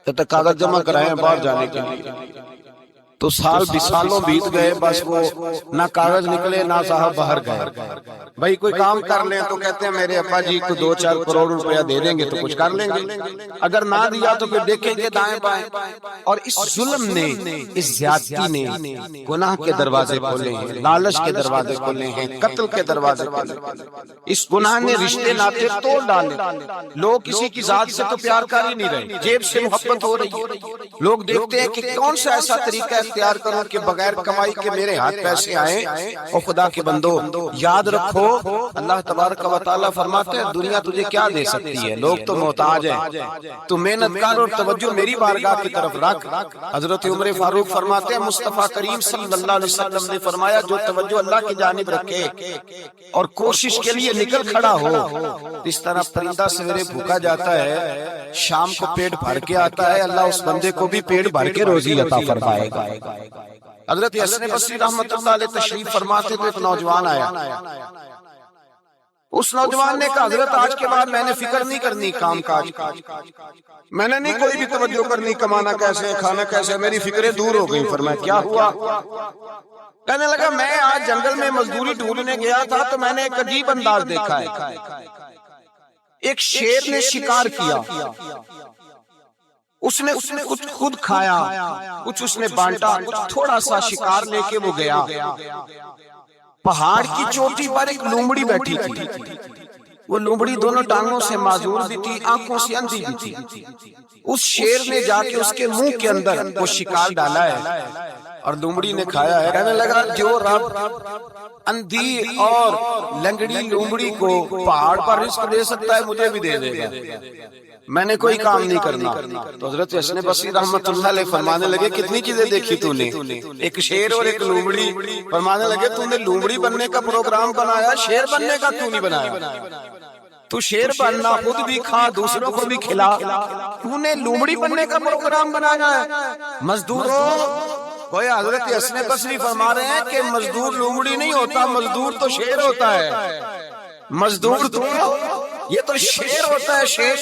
کہتا کاغذ جمع کرائے ہیں باہر جانے کے لیے، تو سالوں بیت گئے، بس وہ نہ کاغذ نکلے نہ صاحب باہر گئے۔ بھائی کوئی کام کر لیں تو کہتے ہیں میرے ابا جی کو 2-4 کروڑ روپیہ دے دیں گے تو کچھ کر لیں گے، اگر نہ دیا تو پھر دیکھیں گے دائیں بائیں۔ اور اس ظلم نے، اس زیادتی نے گناہ کے دروازے کھولے ہیں، لالچ کے دروازے کھولے ہیں، قتل کے دروازے کھولے ہیں، اس گناہ نے رشتے ناطے توڑ ڈالے، لوگ کسی کی ذات سے تو پیار کر ہی نہیں رہے، جیب سے محبت ہو رہی ہے، لوگ دیکھتے ہیں کہ کون سا ایسا طریقہ اختیار کروں کہ بغیر کمائی کے میرے ہاتھ پیسے آئیں۔ اور خدا کے بندو یاد رکھو اللہ تبارک و تعالیٰ فرماتے ہیں دنیا تجھے کیا دے سکتی ہے، لوگ تو محتاج ہیں، تو محنت کر اور توجہ میری بارگاہ کی طرف رکھ۔ حضرت عمر فاروق فرماتے ہیں مصطفیٰ کریم صلی اللہ علیہ وسلم نے فرمایا جو توجہ اللہ کی جانب رکھے اور کوشش کے لیے نکل کھڑا ہو، اس طرح پرندہ سویرے بھوکا جاتا ہے شام کو پیٹ بھر کے آتا ہے، اللہ اس بندے کو بھی پیٹ بھر کے روزی عطا فرمائے گا۔ حضرت حسن بصری رحمۃ اللہ علیہ تشریف فرماتے تو ایک نوجوان آیا، اس نوجوان نے کہا حضرت آج کے بعد میں نے فکر نہیں کرنی کام کاج کا، میں نے نہیں کوئی بھی توجہ کرنی کمانا کیسے کھانا کیسے، میری فکریں دور ہو گئی۔ فرمایا کیا ہوا؟ کہنے لگا میں آج جنگل میں مزدوری ڈھونڈنے گیا تھا تو میں نے ایک عجیب انداز دیکھا ہے، ایک شیر نے شکار کیا، اس نے کچھ خود کھایا، کچھ اس نے بانٹا، کچھ تھوڑا سا شکار لے کے وہ گیا، پہاڑ کی چوٹی پر ایک لومڑی بیٹھی تھی، وہ لومڑی دونوں ٹانگوں سے معذور بھی تھی، آنکھوں سے اندھی بھی تھی، اس شیر نے جا کے اس کے منہ کے اندر وہ شکار ڈالا ہے اور لومڑی نے کھایا ہے۔ کہنے لگا جو رب اندھی اور لنگڑی لومڑی کو پہاڑ پر رزق دے سکتا ہے مجھے بھی دے دے گا، میں نے کوئی کام نہیں کرنا۔ تو حضرت حسن بصری رحمۃ اللہ علیہ فرمانے لگے کتنی چیزیں دیکھی تو نے، ایک شیر اور ایک لومڑی، فرمانے لگے تو نے لومڑی بننے کا پروگرام بنایا، شیر بننے کا کیوں نہیں بنایا؟ تو شیر بننا خود بھی کھا دوسروں کو بھی کھلا، تو نے لومڑی بننے کا پروگرام بنایا ہے۔ مزدوروں کوئی حضرت حسن بصری فرما رہے ہیں کہ مزدور لومڑی نہیں ہوتا، مزدور تو شیر ہوتا ہے، مزدور تو یہ تو شیر ہوتا ہے، شیر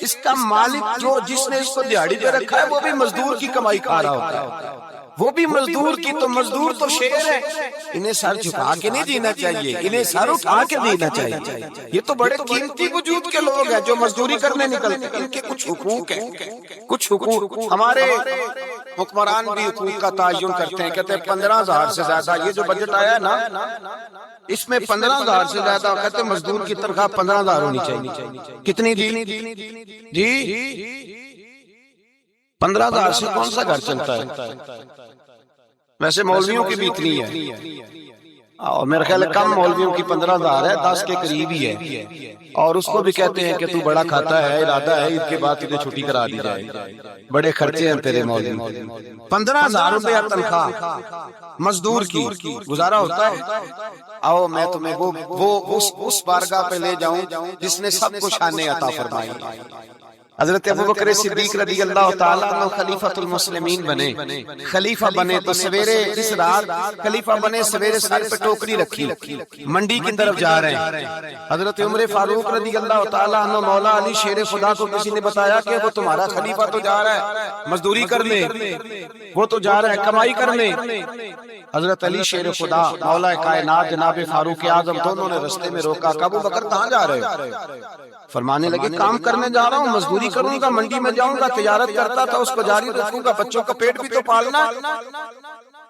اس کا مالک جو جس نے اس کو دیہڑی پہ رکھا ہے وہ بھی مزدور کی کمائی کھا رہا ہوتا ہے، وہ بھی مزدور کی، تو مزدور تو شیر ہے، انہیں سر جھکا کے نہیں جینا چاہیے، انہیں سر اٹھا کے جینا چاہیے۔ یہ تو بڑے قیمتی وجود کے لوگ ہیں جو مزدوری کرنے نکلتے ہیں، ان کے کچھ حقوق ہیں، کچھ حقوق ہمارے حکمران بھی حقوق کا تعین کرتے ہیں، کہتے ہیں 15,000 سے زیادہ، یہ جو بجٹ آیا ہے نا اس میں 15,000 سے زیادہ، کہتے ہیں مزدور کی تنخواہ 15,000 ہونی چاہیے۔ کتنی جی 15,000 سے کون سا گھر چلتا ہے؟ ویسے مولویوں کی بھی اتنی ہے، اور میرا خیال ہے کم مولویوں کی 15,000 ہے، 10 کے قریب ہی ہے، اور اس کو بھی کہتے ہیں کہ تو بڑا کھاتا ہے، ارادہ ہے عید کے بعد تجھے چھٹی کرا دی جائے، بڑے خرچے ہیں تیرے مولوی۔ 15,000 روپیہ تنخواہ مزدور کی گزارا ہوتا ہے؟ آؤ میں تمہیں وہ اس بارگاہ پہ لے جاؤں جس نے سب کو شانیں عطا فرمائی، حضرت ابوبکر صدیق رضی اللہ تعالیٰ عنہ خلیفۃ المسلمین بنے، خلیفہ بنے تو سویرے اس رات خلیفہ بنے، سویرے سر پہ ٹوکری رکھی منڈی کی طرف جا رہے ہیں۔ حضرت عمر فاروق رضی اللہ تعالیٰ عنہ مولا علی شیر خدا کو کسی نے بتایا کہ وہ تمہارا خلیفہ تو جا رہا ہے مزدوری کرنے، وہ تو جا رہا ہے کمائی کرنے۔ حضرت علی شیر خدا مولا کائنات جناب فاروق اعظم دونوں نے رستے میں روکا کہ ابوبکر کہاں جا رہے ہو؟ فرمانے لگے کام کرنے جا رہا ہوں، مزدوری کروں گا، منڈی میں جاؤں گا، تجارت کرتا تھا اس کو جاری رکھوں گا، بچوں کا پیٹ بھی تو پالنا۔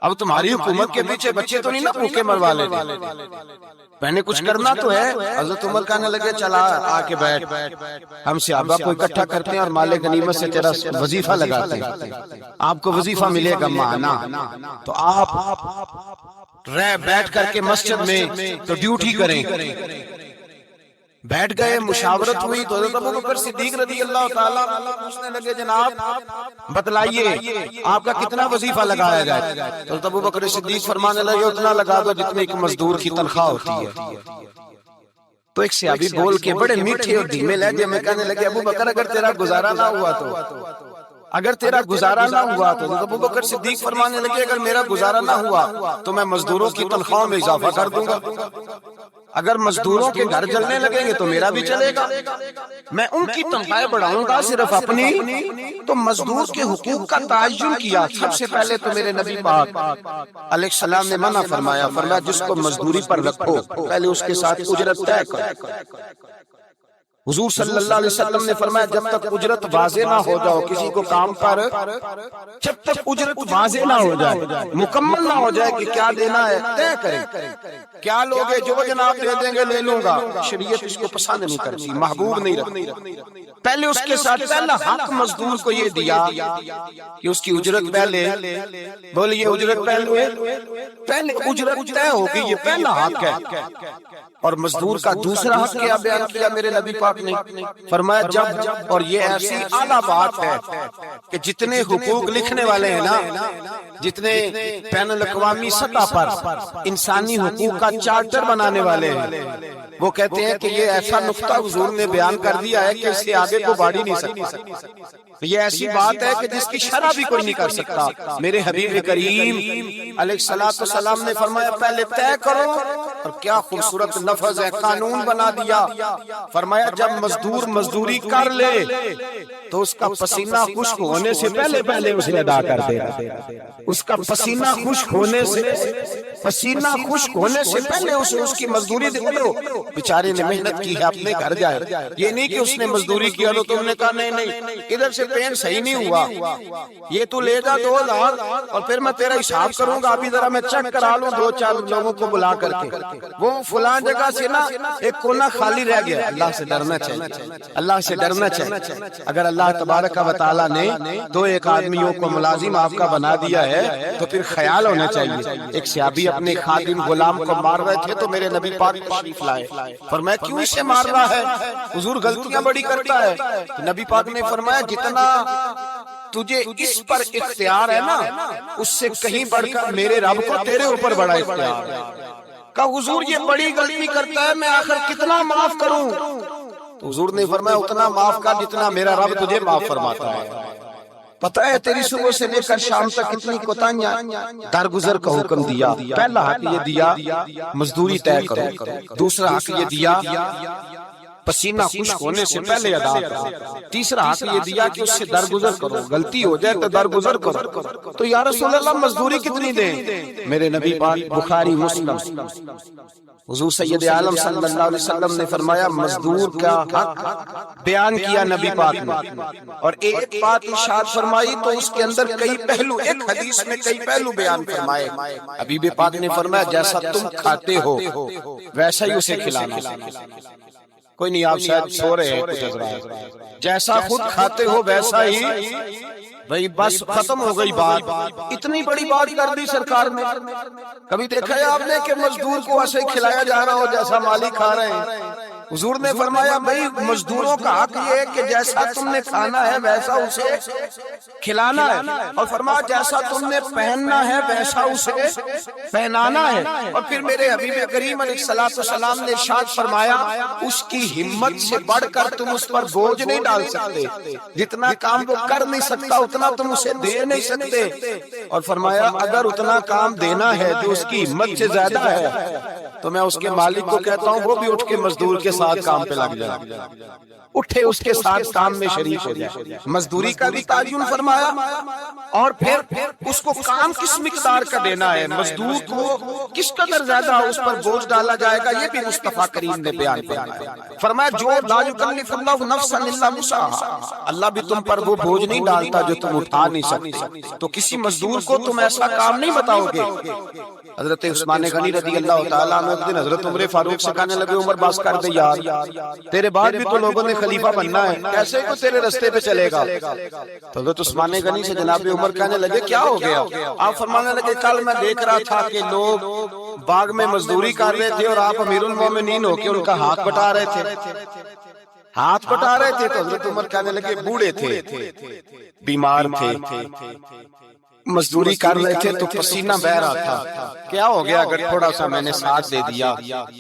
اب تمہاری حکومت کے پیچھے بچے تو نہیں نا بھوکے مروا لے، میں نے کچھ کرنا تو ہے۔ حضرت عمر کہنے لگے چلا آ کے بیٹھ، ہم صحابہ کو اکٹھا کرتے ہیں اور مال غنیمت سے تیرا وظیفہ لگاتے ہیں، آپ کو وظیفہ ملے گا مانا، تو آپ بیٹھ کر کے مسجد میں تو ڈیوٹی کریں۔ بیٹھ گئے، مشاورت ہوئی تو حضرت ابوبکر صدیق رضی اللہ تعالیٰ عنہ پوچھنے لگے جناب بتلائیے آپ کا کتنا وظیفہ لگایا جائے؟ تو حضرت ابوبکر صدیق فرمانے لگے اتنا لگا دو جتنے ایک مزدور کی تنخواہ ہوتی ہے۔ تو ایک صحابی بول کے بڑے میٹھے اور دھیمے لہجے میں کہنے لگے ابوبکر اگر تیرا گزارا نہ ہوا تو، اگر تیرا گزارا نہ ہوا تو ابوبکر صدیق فرمانے لگے اگر میرا گزارا نہ ہوا تو میں مزدوروں کی تنخواہوں میں اضافہ کر دوں گا، اگر مزدوروں کے گھر جلنے لگیں گے تو میرا بھی چلے گا، میں ان کی تنخواہیں بڑھاؤں گا صرف اپنی۔ تو مزدور کے حقوق کا تعین کیا، سب سے پہلے تو میرے نبی پاک علیہ السلام نے منع فرمایا، فرمایا جس کو مزدوری پر رکھو پہلے اس کے ساتھ اجرت طے کرو۔ حضور صلی اللہ علیہ وسلم نے فرمایا جب تک اجرت واضح نہ ہو جاؤ کسی کو کام پر، جب تک اجرت واضح نہ ہو جائے، مکمل نہ ہو جائے کہ کیا دینا ہے طے کریں، کیا لوگے جو جناب دے دیں گے لے لوں گا، شریعت اس کو پسند نہیں کرتی، محبوب نہیں رکھتی۔ پہلے اس کے ساتھ پہلا حق مزدور کو یہ دیا کہ اس کی اجرت پہلے، بولیے اجرت پہلے اجرت طے ہوگی، یہ پہلا حق ہے۔ اور مزدور کا دوسرا حق کیا بیان کیا میرے نبی پاک نے؟ فرمایا جب، اور یہ ایسی اعلیٰ بات ہے کہ جتنے حقوق لکھنے والے ہیں نا، جتنے بین الاقوامی سطح پر انسانی حقوق کا چارٹر بنانے والے ہیں، وہ کہتے ہیں کہ یہ ایسا نقطہ حضور نے بیان کر دیا ہے کہ اس سے آگے کو بڑھ ہی نہیں سکتا، یہ ایسی بات ہے کہ جس کی شرح بھی کوئی نہیں کر سکتا۔ میرے حبیب کریم علیہ السلام نے فرمایا پہلے طے کرو، اور کیا خوبصورت لفظ ہے، قانون بنا دیا۔ فرمایا جب مزدور مزدوری کر لے تو اس کا پسینہ خشک ہونے سے پہلے اسے ادا کر دے، اس کا پسینہ خشک ہونے سے پہلے اسے اس کی مزدوری دے دو۔ بیچارے نے محنت کی ہے اپنے گھر جائے، یہ نہیں کہ اس نے مزدوری کیا تو تم نے کہا نہیں ادھر سے پین صحیح نہیں ہوا، یہ تو لے جا 2000 اور پھر میں تیرا حساب کروں گا، ابھی ذرا میں چیک کرا لوں 2-4 لوگوں کو بلا کر کے، وہ فلاں جگہ سے نا ایک کونا خالی رہ گیا۔ اللہ سے ڈرنا چاہیے، اللہ سے ڈرنا چاہیے۔ اگر اللہ تبارک و تعالیٰ نے 2-1 آدمیوں کو ملازم آپ کا بنا دیا ہے تو پھر خیال ہونا چاہیے۔ ایک صحابی اپنے خادم غلام کو مار رہے تھے تو میرے نبی پاک تشریف لائے، فرمایا کیوں اسے مار رہا ہے؟ حضور غلطیاں بڑی کرتا ہے۔ نبی پاک نے فرمایا جتنا تجھے اس پر اختیار ہے نا اس سے کہیں بڑھ کر میرے رب کو تیرے اوپر بڑا اختیار ہے۔ کہ حضور یہ بڑی غلطی کرتا ہے میں آخر کتنا معاف کروں؟ تو حضور نے فرمایا اتنا معاف کر جتنا میرا رب تجھے معاف فرماتا ہے۔ پتہ ہے تیری صبح سے لے کر شام تک کتنی کوتاہیاں، درگزر کا حکم دیا، پہلا حق یہ دیا مزدوری طے کرو، دوسرا حق یہ دیا پسینہ خشک ہونے سے پہلے ادا کرو، تیسرا حق یہ دیا کہ اس سے درگزر کرو، غلطی ہو جائے تو درگزر کرو۔ تو یا رسول اللہ مزدوری کتنی دیں؟ میرے نبی پاک بخاری مسلم حضور سید عالم صلی اللہ علیہ وسلم نے فرمایا مزدور کا حق بیان کیا نبی پاک نے، اور ایک بات ارشاد فرمائی تو اس کے اندر کئی پہلو، ایک حدیث میں کئی پہلو بیان فرمائے۔ حبیب پاک نے فرمایا جیسا تم کھاتے ہو ویسا ہی اسے کھلانا۔ کوئی نہیں، آپ شاید سو رہے ہیں کچھ حضرات، جیسا خود کھاتے ہو ویسا ہی، بھئی بس ختم ہو گئی بات۔ اتنی بڑی بات کر دی سرکار نے۔ کبھی دیکھا ہے آپ نے کہ مزدور کو ایسے کھلایا جا رہا ہو جیسا مالک کھا رہے ہیں؟ حضور نے فرمایا بھائی مزدوروں کا حق یہ ہے کہ جیسا تم نے کھانا ہے ویسا اسے کھلانا ہے، اور فرمایا جیسا تم نے پہننا ہے ویسا اسے پہنانا ہے۔ اور پھر میرے حبیب کریم علیہ السلام نے ارشاد فرمایا اس کی ہمت سے بڑھ کر تم اس پر بوجھ نہیں ڈال سکتے، جتنا کام وہ کر نہیں سکتا اتنا تم اسے دے نہیں سکتے، اور فرمایا اگر اتنا کام دینا ہے جو اس کی ہمت سے زیادہ ہے تو میں اس کے مالک کو کہتا ہوں وہ بھی اٹھ کے مزدور کے ساتھ کام پہ لگ جائے، اٹھے اس کے ساتھ کام میں شریک ہو جائے۔ مزدوری کا بھی تعین فرمایا، اور پھر اس کو کام کس مقدار کا دینا ہے، مزدور کو کس قدر زیادہ اس پر بوجھ ڈالا جائے گا، یہ بھی مصطفیٰ کریم نے بیان فرمایا۔ فرمایا جو لا یکلف اللہ نفسا الا وسعها، اللہ بھی تم پر وہ بوجھ نہیں ڈالتا جو تم اٹھا نہیں سکتے، تو کسی مزدور کو تم ایسا کام نہیں بتاؤ گے۔ حضرت عثمان غنی رضی اللہ تعالیٰ عنہ ایک دن حضرت عمر فاروق سے کہنے لگے عمر بس کر دے یار، تیرے بعد بھی تو لوگوں نے خلیفہ بننا ہے، کیسے کو تیرے رستے پہ چلے گا؟ تو حضرت عثمان غنی سے جناب عمر کہنے لگے کیا ہو گیا؟ آپ فرمانے لگے کل میں دیکھ رہا تھا کہ لوگ باغ میں مزدوری کر رہے تھے اور آپ امیر المومنین ہو کے ان کا ہاتھ بٹا رہے تھے، ہاتھ بٹا رہے تھے۔ تو حضرت عمر کہنے لگے بوڑھے تھے، بیمار تھے، مزدوری کر رہے تھے تو پسینہ بہ رہا تھا، کیا ہو گیا اگر تھوڑا سا میں نے ساتھ دے دیا؟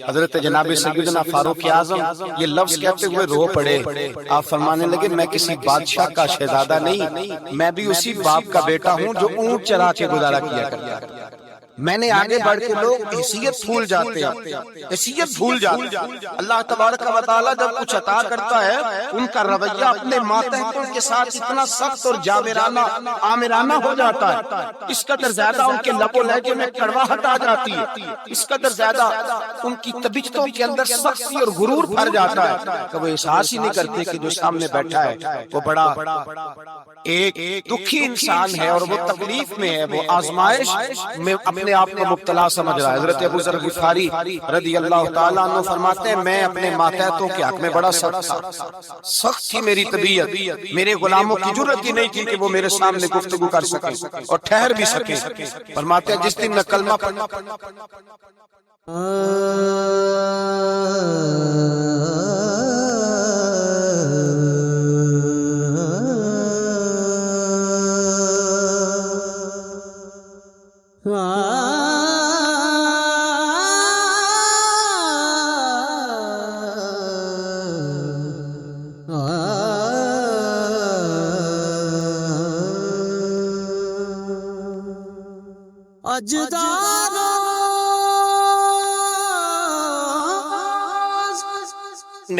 حضرت جناب سیدنا فاروق اعظم یہ لفظ کہتے ہوئے رو پڑے۔ آپ فرمانے لگے میں کسی بادشاہ کا شہزادہ نہیں، میں بھی اسی باپ کا بیٹا ہوں جو اونٹ چرا کے گزارا کیا کرتا ہے۔ میں نے آگے بڑھ کے لوگ حیثیت بھول جاتے ہیں، حیثیت بھول جاتے ہیں۔ اللہ تبارک و تعالیٰ جب کچھ عطا کرتا ہے ان کا رویہ اپنے ماتحتوں کے ساتھ اتنا سخت اور جابرانہ آمرانہ ہو جاتا ہے، اس قدر زیادہ ان کے لب و لہجے میں کڑواہٹ آ جاتی ہے، اس قدر زیادہ ان کی طبیعتوں کے اندر سختی اور غرور بھر جاتا ہے کہ وہ احساس ہی نہیں کرتے کہ جو سامنے بیٹھا ہے وہ بڑا ایک دکھی انسان ہے اور وہ تکلیف میں ہے، وہ آزمائش میں اپنے آپ کو مبتلا سمجھ رہا ہے۔ حضرت ابو ذر غفاری رضی اللہ تعالیٰ عنہ فرماتے ہیں میں اپنے ماتحتوں کے حق میں بڑا سخت تھا، سخت تھی میری طبیعت، میرے غلاموں کی جرأت ہی نہیں تھی کہ وہ میرے سامنے گفتگو کر سکے اور ٹھہر بھی سکے۔ فرماتے ہیں جس دن میں کلمہ پڑھنا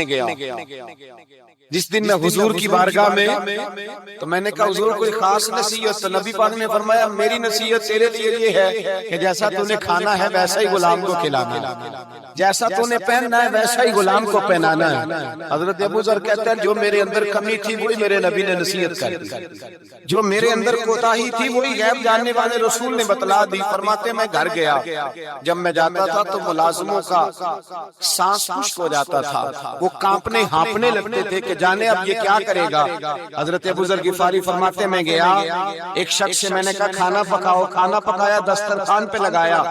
گیا جس دن میں حضور کی بارگاہ میں، تو میں نے کہا حضور کوئی خاص نصیحت؟ تو نبی پاک نے فرمایا میری نصیحت تیرے لیے یہ ہے کہ جیسا تو نے کھانا ہے ویسا ہی غلام کو کھلانا ہے، جیسا تو نے پہننا ہے ویسا ہی غلام کو پہنانا ہے۔ حضرت ابو ذر کہتے ہیں جو میرے اندر کمی تھی وہی میرے نبی نے نصیحت کر دی، جو میرے اندر کوتاہی تھی وہی غیب جاننے والے رسول نے بتلا دی۔ فرماتے میں گھر گیا، جب میں جاتا تھا تو ملازموں کا سانس خشک ہو جاتا تھا، وہ کانپنے ہانپنے لگتے تھے کہ جانے اب یہ کیا کرے گا۔ حضرت ابو ذر غفاری فرماتے میں گیا، ایک شخص سے میں نے کہا کھانا پکاؤ، کھانا پکایا، دسترخوان پہ لگایا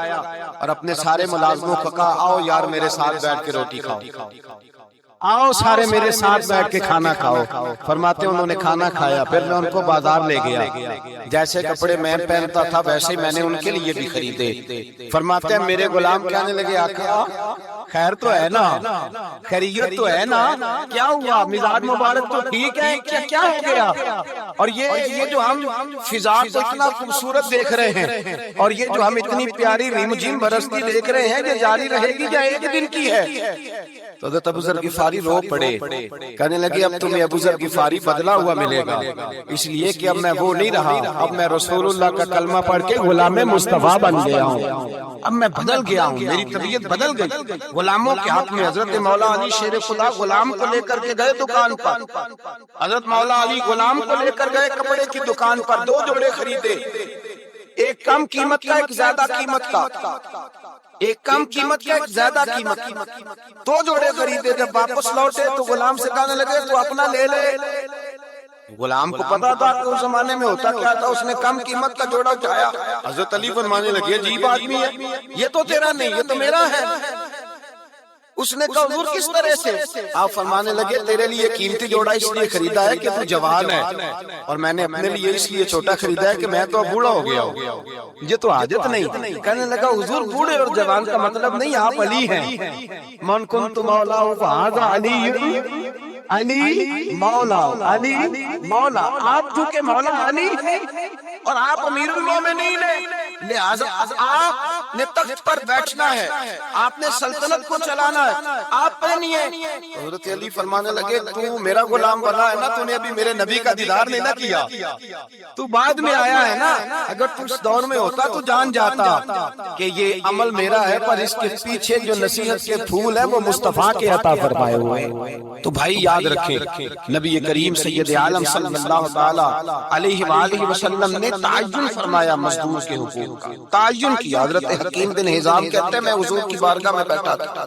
اور اپنے سارے ملازموں کو کہا آؤ یار میرے ساتھ بیٹھ کے روٹی کھاؤ، آؤ سارے میرے ساتھ بیٹھ کے کھانا کھاؤ۔ فرماتے انہوں نے کھانا کھایا، پھر میں ان کو بازار لے گیا، جیسے کپڑے میں پہنتا تھا ویسے ہی میں نے ان کے لیے بھی خریدے۔ فرماتے ہیں میرے غلام کہنے لگے آقا خیر تو ہے نا، خیریت تو ہے نا، کیا ہوا؟ مزاج مبارک تو ٹھیک ہے، کیا ہو گیا؟ اور یہ جو ہم فضا کو اتنا خوبصورت دیکھ رہے ہیں اور یہ جو ہم اتنی پیاری ریم جھیم برستی دیکھ رہے ہیں یہ جاری رہے گی یا ایک دن کی ہے؟ تو حضرت ابو ذر غفاری رو پڑے، کہنے لگے اب تمہیں ابو ذر غفاری بدلا ہوا ملے گا، اس لیے کہ اب میں وہ نہیں رہا، اب میں رسول اللہ کا کلمہ پڑھ کے غلام مصطفیٰ بن گیا ہوں، اب میں بدل گیا ہوں، میری طبیعت بدل گئی۔ غلاموں کے حق میں حضرت مولا علی شیر خدا غلام کو لے کر کے گئے دکان پر، حضرت مولا علی غلام کو لے کر گئے کپڑے کی دکان پر، 2 جوڑے خریدے، ایک کم قیمت کا ایک زیادہ قیمت کا، ایک کم قیمت کا ایک زیادہ قیمت کی، 2 جوڑے خریدے۔ جب واپس لوٹے تو غلام سے کہنے لگے تو اپنا لے لے۔ غلام کو پتا تھا کہ اس زمانے میں ہوتا کیا تھا، اس نے کم قیمت کا جوڑا اٹھایا۔ حضرت علی فرمانے لگے عجیب آدمی ہے، یہ تو تیرا نہیں، یہ تو میرا ہے۔ اس نے کہا حضور کس طرح سے؟ آپ فرمانے لگے تیرے لیے قیمتی جوڑا اس لیے خریدا ہے کہ تو جوان ہے، اور میں نے اپنے لیے اس لیے چھوٹا خریدا ہے کہ میں تو اب بوڑھا ہو گیا ہوں، یہ تو عادت نہیں۔ کہنے لگا حضور بوڑھے اور جوان کا مطلب نہیں، آپ علی ہیں، من کنت مولا فہذا علی، علی مولا، علی مولا، آپ چونکہ مولا علی ہیں اور آپ امیر المومنین ہیں، لہذا آپ نے تخت پر بیٹھنا ہے، آپ نے سلطنت کو چلانا ہے، آپ پر نہیں ہے۔ حضرت علی فرمانے لگے تو میرا غلام بنا ہے نا، تو نے ابھی میرے نبی کا دیدار نہیں نہ کیا، تو بعد میں آیا ہے نا، اگر تو اس دور میں ہوتا تو جان جاتا کہ یہ عمل میرا ہے، پر اس کے پیچھے جو نصیحت کے پھول ہیں وہ مصطفیٰ کے عطا فرمائے ہوئے۔ تو بھائی یاد رکھیں، نبی کریم سید عالم صلی اللہ تعالی علیہ وآلہ وسلم نے تعین فرمایا مزدور کے حقوق کا، تعین کیا۔ حضرت حکیم بن حزام کہتے ہیں میں حضور کی بارگاہ میں بیٹھا تھا،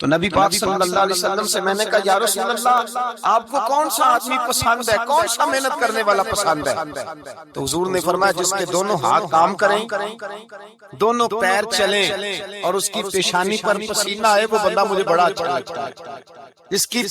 تو نبی پاک صلی اللہ علیہ وسلم سے میں نے کہا یا رسول اللہ آپ کو کون سا آدمی پسند ہے، کون سا محنت کرنے والا پسند ہے؟ تو حضور نے فرمایا جس کے دونوں ہاتھ کام کریں، دونوں پیر چلیں اور اس کی پیشانی پر پسینہ آئے، وہ بندہ مجھے بڑا اچھا لگتا ہے۔ جس کی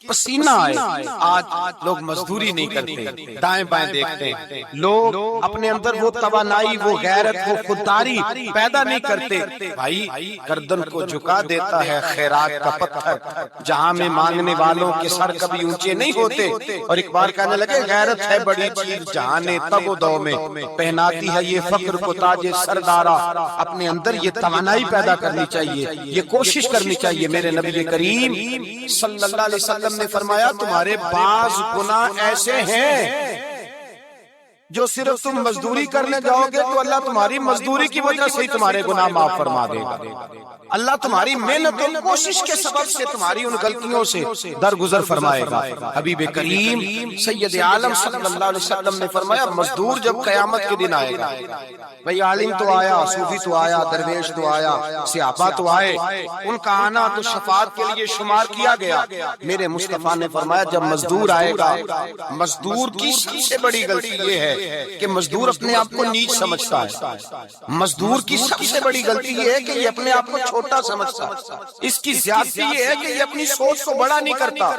پسینہ آئے، آج لوگ مزدوری نہیں کرتے، دائیں بائیں دیکھتے ہیں، لوگ اپنے اندر وہ توانائی، وہ غیرت، وہ خودداری پیدا نہیں کرتے۔ بھائی گردن کو جھکا دیتا ہے خیرات کا پتھر، جہاں میں مانگنے والوں کے سر کبھی اونچے نہیں ہوتے۔ اور اقبال کہنے لگے غیرت ہے بڑی چیز جہانے تگ و دو میں، پہناتی ہے یہ فخر کو تاج سردارا۔ اپنے اندر یہ توانائی پیدا کرنی چاہیے، یہ کوشش کرنی چاہیے۔ میرے نبی کریم صلی اللہ علیہ وسلم نے فرمایا تمہارے بعض گناہ ایسے ہیں جو صرف تم مزدوری کرنے جاؤ گے تو اللہ تمہاری مزدوری کی وجہ سے ہی تمہارے گناہ معاف فرما دے گا، اللہ تمہاری محنت اور کوشش کے سبب سے تمہاری ان غلطیوں سے درگزر فرمائے گا۔ حبیب کریم سید عالم صلی اللہ علیہ وسلم نے فرمایا مزدور جب قیامت کے دن آئے گا، بھئی عالم تو آیا، صوفی تو آیا، درویش تو آیا، صحابہ تو آئے، ان کا آنا تو شفاعت کے لیے شمار کیا گیا۔ میرے مصطفیٰ نے فرمایا جب مزدور آئے گا، مزدور کی سب سے بڑی غلطی یہ ہے کہ مزدور اپنے آپ کو نیچ سمجھتا ہے، مزدور کی سب سے بڑی غلطی یہ ہے کہ یہ اپنے آپ کو چھوٹا سمجھتا ہے، اس کی زیادتی یہ ہے کہ یہ اپنی سوچ کو بڑا نہیں کرتا،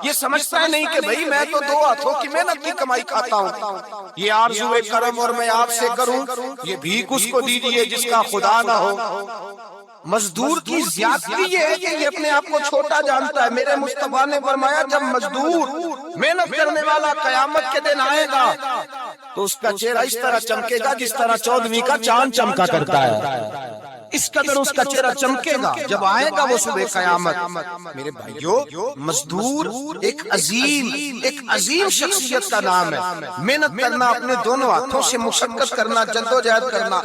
یہ سمجھتا ہے نہیں کہ بھئی میں تو دو ہاتھوں کی محنت کی کمائی کھاتا ہوں، یہ آرزو کرم اور میں آپ سے کروں، یہ بھیک اس کو دیجئے جس کا خدا نہ ہو۔ مزدور کی زیادتی یہ ہے کہ یہ اپنے آپ کو چھوٹا جانتا ہے۔ میرے مصطفیٰ نے فرمایا جب مزدور محنت کرنے والا قیامت کے دن آئے گا تو اس کا چہرہ اس طرح چمکے گا جس طرح 14ویں کا چاند چمکا کرتا ہے، اس قدر اس کا چہرہ چمکے گا جب آئے گا وہ صبح قیامت۔ میرے بھائیو مزدور ایک عظیم شخصیت کا نام ہے، محنت کرنا، اپنے دونوں ہاتھوں سے مشقت کرنا، جدوجہد کرنا۔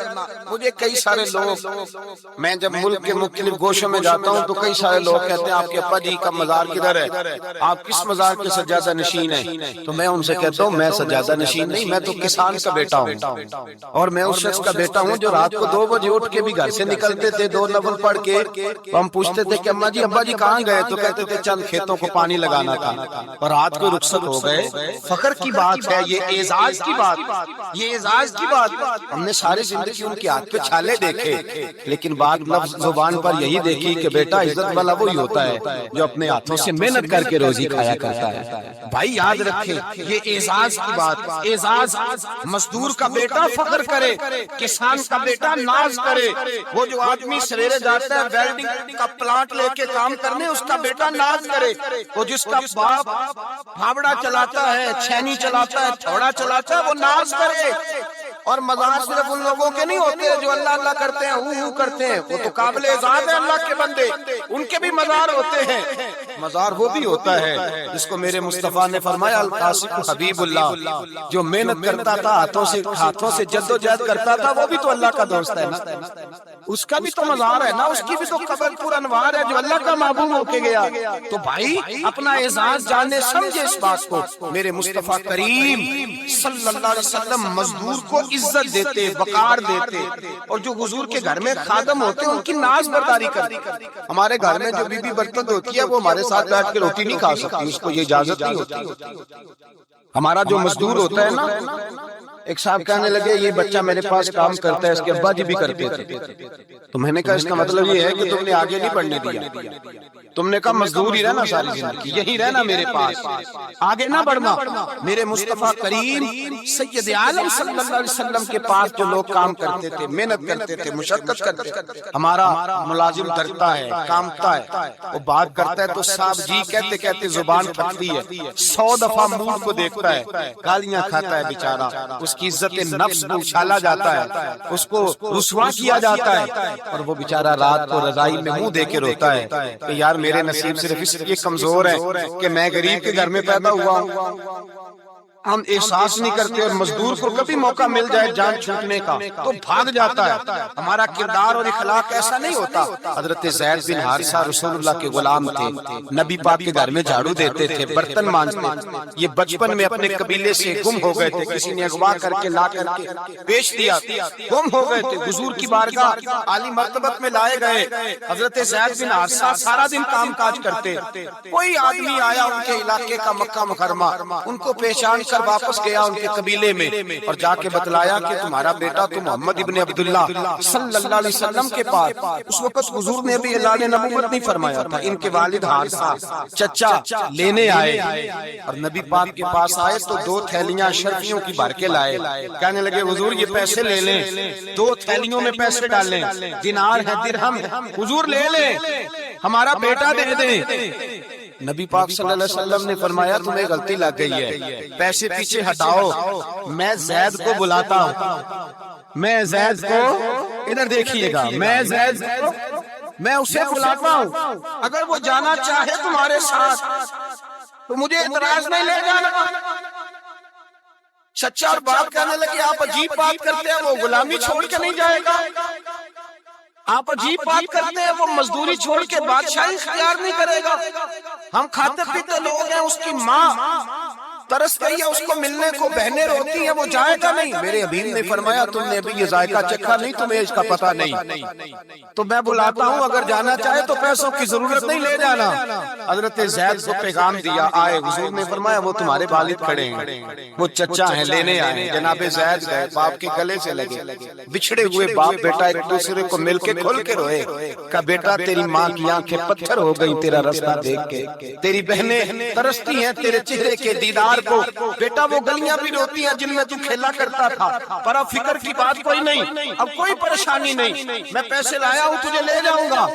مجھے کئی سارے لوگ، میں جب ملک کے مختلف گوشوں میں جاتا ہوں تو کئی سارے لوگ کہتے ہیں آپ کے ابا جی کا مزار کدھر ہے، آپ کس مزار کے سجادہ نشین ہیں؟ تو میں ان سے کہتا ہوں میں سجادہ نشین نہیں، میں تو کسان کا بیٹا ہوں، اور میں اس شخص کا بیٹا ہوں جو رات کو 2 بجے اٹھ کے بھی گھر سے نکلتے تھے 2 نفل پڑھ کے، ہم پوچھتے تھے کہ اماں جی ابا جی کہاں گئے؟ تو کہتے تھے چند کھیتوں کو پانی لگانا تھا، اور رات کو رخصت ہو گئے۔ فخر کی بات ہے، یہ اعزاز کی بات، یہ اعزاز کی بات۔ ہم نے ساری زندگی ان کے ہاتھ پہ چھالے دیکھے، لیکن بات لفظ زبان پر یہی دیکھی کہ بیٹا عزت والا وہی ہوتا ہے جو اپنے ہاتھوں سے محنت کر کے روزی کھایا کرتا ہے۔ بھائی یاد رکھیں یہ اعزاز کی بات، اعزاز مزدور کا بیٹا فخر کرے، کسان کا بیٹا ناز کرے، وہ جو آدمی سویرے جاتا ہے ویلڈنگ کا پلانٹ لے کے کام کرنے اس کا بیٹا ناز کرے، وہ جس کا باپ بھاوڑا چلاتا ہے، چھینی چلاتا ہے، تھوڑا چلاتا ہے، وہ ناز کرے۔ اور مزار صرف ان لوگوں کے نہیں ہوتے جو اللہ اللہ کرتے ہیں، ہو کرتے ہیں، وہ تو قابل اعزاز ہے اللہ کے بندے، ان کے بھی مزار ہوتے ہیں۔ مزار وہ بھی ہوتا ہے جس کو میرے مصطفیٰ نے فرمایا القاسق حبیب اللہ، جو محنت کرتا تھا، ہاتھوں سے جدوجہد کرتا تھا، وہ بھی تو اللہ کا دوست ہے نا، اس کا بھی تو مزار ہے نا، اس کی بھی تو قبر پر انوار ہے جو اللہ کا محبوب ہو کے گیا۔ تو بھائی اپنا اعزاز جانے سمجھے اس بات کو۔ میرے مصطفیٰ کریم صلی اللہ علیہ وسلم مزدور کو عزت دیتے، وقار دیتے، اور جو حضور کے گھر میں خادم ہوتے ہیں ان کی ناز برداری کرتے۔ ہمارے گھر میں جو بی بی برتن ہوتی ہے وہ ہمارے ساتھ بیٹھ کے روٹی نہیں کھا سکتی، اس کو یہ اجازت نہیں ہوتی۔ ہمارا جو مزدور ہوتا ہے نا، ایک صاحب کہنے لگے یہ بچہ میرے پاس کام کرتا ہے، اس کے ابا جی بھی کرتے تھے. تو میں نے کہا اس کا مطلب یہ ہے کہ تم نے آگے نہیں پڑھنے دیا، تم نے کہا مزدور ہی رہنا ساری زندگی، یہی رہنا میرے پاس، آگے نہ بڑھنا. میرے مصطفیٰ کریم سید عالم صلی اللہ علیہ وسلم کے پاس جو لوگ کام کرتے تھے، محنت کرتے تھے، مشقت کرتے تھے. ہمارا ملازم ڈرتا ہے، کامتا ہے، وہ بات کرتا ہے تو صاحب جی کہتے کہتے زبان پھٹتی ہے، 100 دفعہ منہ کو دیکھتا ہے، گالیاں کھاتا ہے بیچارہ، اس کی عزت نفس کو اچھالا جاتا ہے، اس کو رسوا کیا جاتا ہے، اور وہ بیچارہ رات کو رضائی میں منہ دے کے روتا ہے کہ یار میرے نصیب صرف اس لیے کمزور ہے کہ میں غریب کے گھر میں پیدا ہوا ہوں. ہم احساس نہیں کرتے، اور مزدور کو کبھی موقع مل جائے جان چھوٹنے کا تو بھاگ جاتا ہے. ہمارا کردار اور اخلاق ایسا نہیں ہوتا. حضرت زید بن حارثہ رسول اللہ کے غلام تھے، نبی پاک کے گھر میں جھاڑو دیتے تھے، برتن مانجتے تھے. یہ بچپن میں اپنے قبیلے سے گم ہو گئے تھے، کسی نے اغوا کر کے لا کر کے پیش دیا، گم ہو گئے تھے. حضور کی بارگاہ عالی مرتبت میں لائے گئے. حضرت زید بن حارثہ سارا دن کام کاج کرتے، کوئی آدمی آیا ان کے علاقے کا مکہ مکرمہ، ان کو پہچان کر واپس گیا ان کے قبیلے میں اور جا کے بتلایا کہ تمہارا بیٹا تو محمد ابن عبداللہ صلی اللہ علیہ وسلم کے پاس. اس وقت حضور نے بھی اعلان نبوت نہیں فرمایا تھا. ان کے والد حارثہ چچا لینے آئے اور نبی پاک کے پاس آئے تو 2 تھیلیاں شرفیوں کی بھر کے لائے. کہنے لگے حضور یہ پیسے لے لیں، 2 تھیلیوں میں پیسے ڈالیں، دینار ہے درہم ہے، حضور لے لیں، ہمارا بیٹا دے دیں. نبی پاک صلی اللہ علیہ وسلم نے فرمایا تمہیں غلطی لگ گئی ہے، پیسے پیچھے ہٹاؤ، میں زید کو بلاتا ہوں، میں زید کو، ادھر دیکھیے گا، میں اسے بلاتا ہوں، اگر وہ جانا چاہے تمہارے ساتھ تو مجھے اعتراض نہیں لے جانا. چچا اور باپ کہنے لگے آپ عجیب بات کرتے ہیں، وہ غلامی چھوڑ کے نہیں جائے گا. آپ عجیب بات کرتے ہیں، وہ مزدوری چھوڑ کے بادشاہی اختیار نہیں کرے گا. ہم کھاتے پیتے لوگ ہیں، اس کی ماں ترس گئی ہے اس کو ملنے کو، بہنیں روتی ہیں، وہ جائے گا نہیں. میرے حبیب نے فرمایا تم نے ابھی یہ ذائقہ چکھا نہیں، تمہیں اس کا پتہ نہیں، تو میں بلاتا ہوں، اگر جانا چاہے تو پیسوں کی ضرورت نہیں، لے جانا. حضرت زید کو پیغام دیا، آئے. حضور نے فرمایا وہ تمہارے والد کھڑے ہیں، وہ چچا ہیں، لینے آئے. جناب زید گئے، باپ کے گلے سے لگے، بچھڑے ہوئے باپ بیٹا ایک دوسرے کو مل کے کھول کے روئے. کہا بیٹا تیری ماں کی آنکھیں پتھر ہو گئی تیرا رستہ دیکھ کے، تیری بہنیں ترستی ہیں تیرے چہرے کے دیدار کو. بیٹا وہ گلیاں بھی روتی ہیں جن میں تو کھیلا کرتا تھا، پر اب فکر کی بات کوئی نہیں، اب کوئی پریشانی نہیں، میں پیسے لایا ہوں تجھے لے جاؤں گا.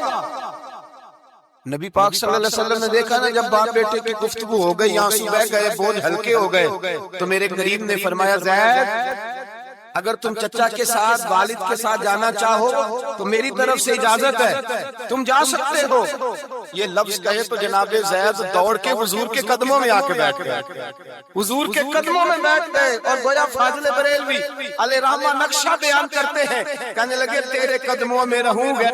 نبی پاک صلی اللہ علیہ وسلم نے دیکھا نا جب باپ بیٹے کی گفتگو ہو گئی، آنسو بہہ گئے، بوجھ ہلکے ہو گئے، تو میرے قریب نے فرمایا زید اگر تم چچا کے ساتھ والد کے ساتھ جانا چاہو تو میری طرف سے اجازت ہے، تم جا سکتے ہو. یہ لفظ کہے تو جناب زید دوڑ کے حضور کے قدموں میں آ کے بیٹھ گئے، حضور کے قدموں میں بیٹھ گئے. اور گویا فاضل بریلوی علیہ رحمہ نقشہ بیان کرتے ہیں، کہنے لگے تیرے قدموں میں رہوں گا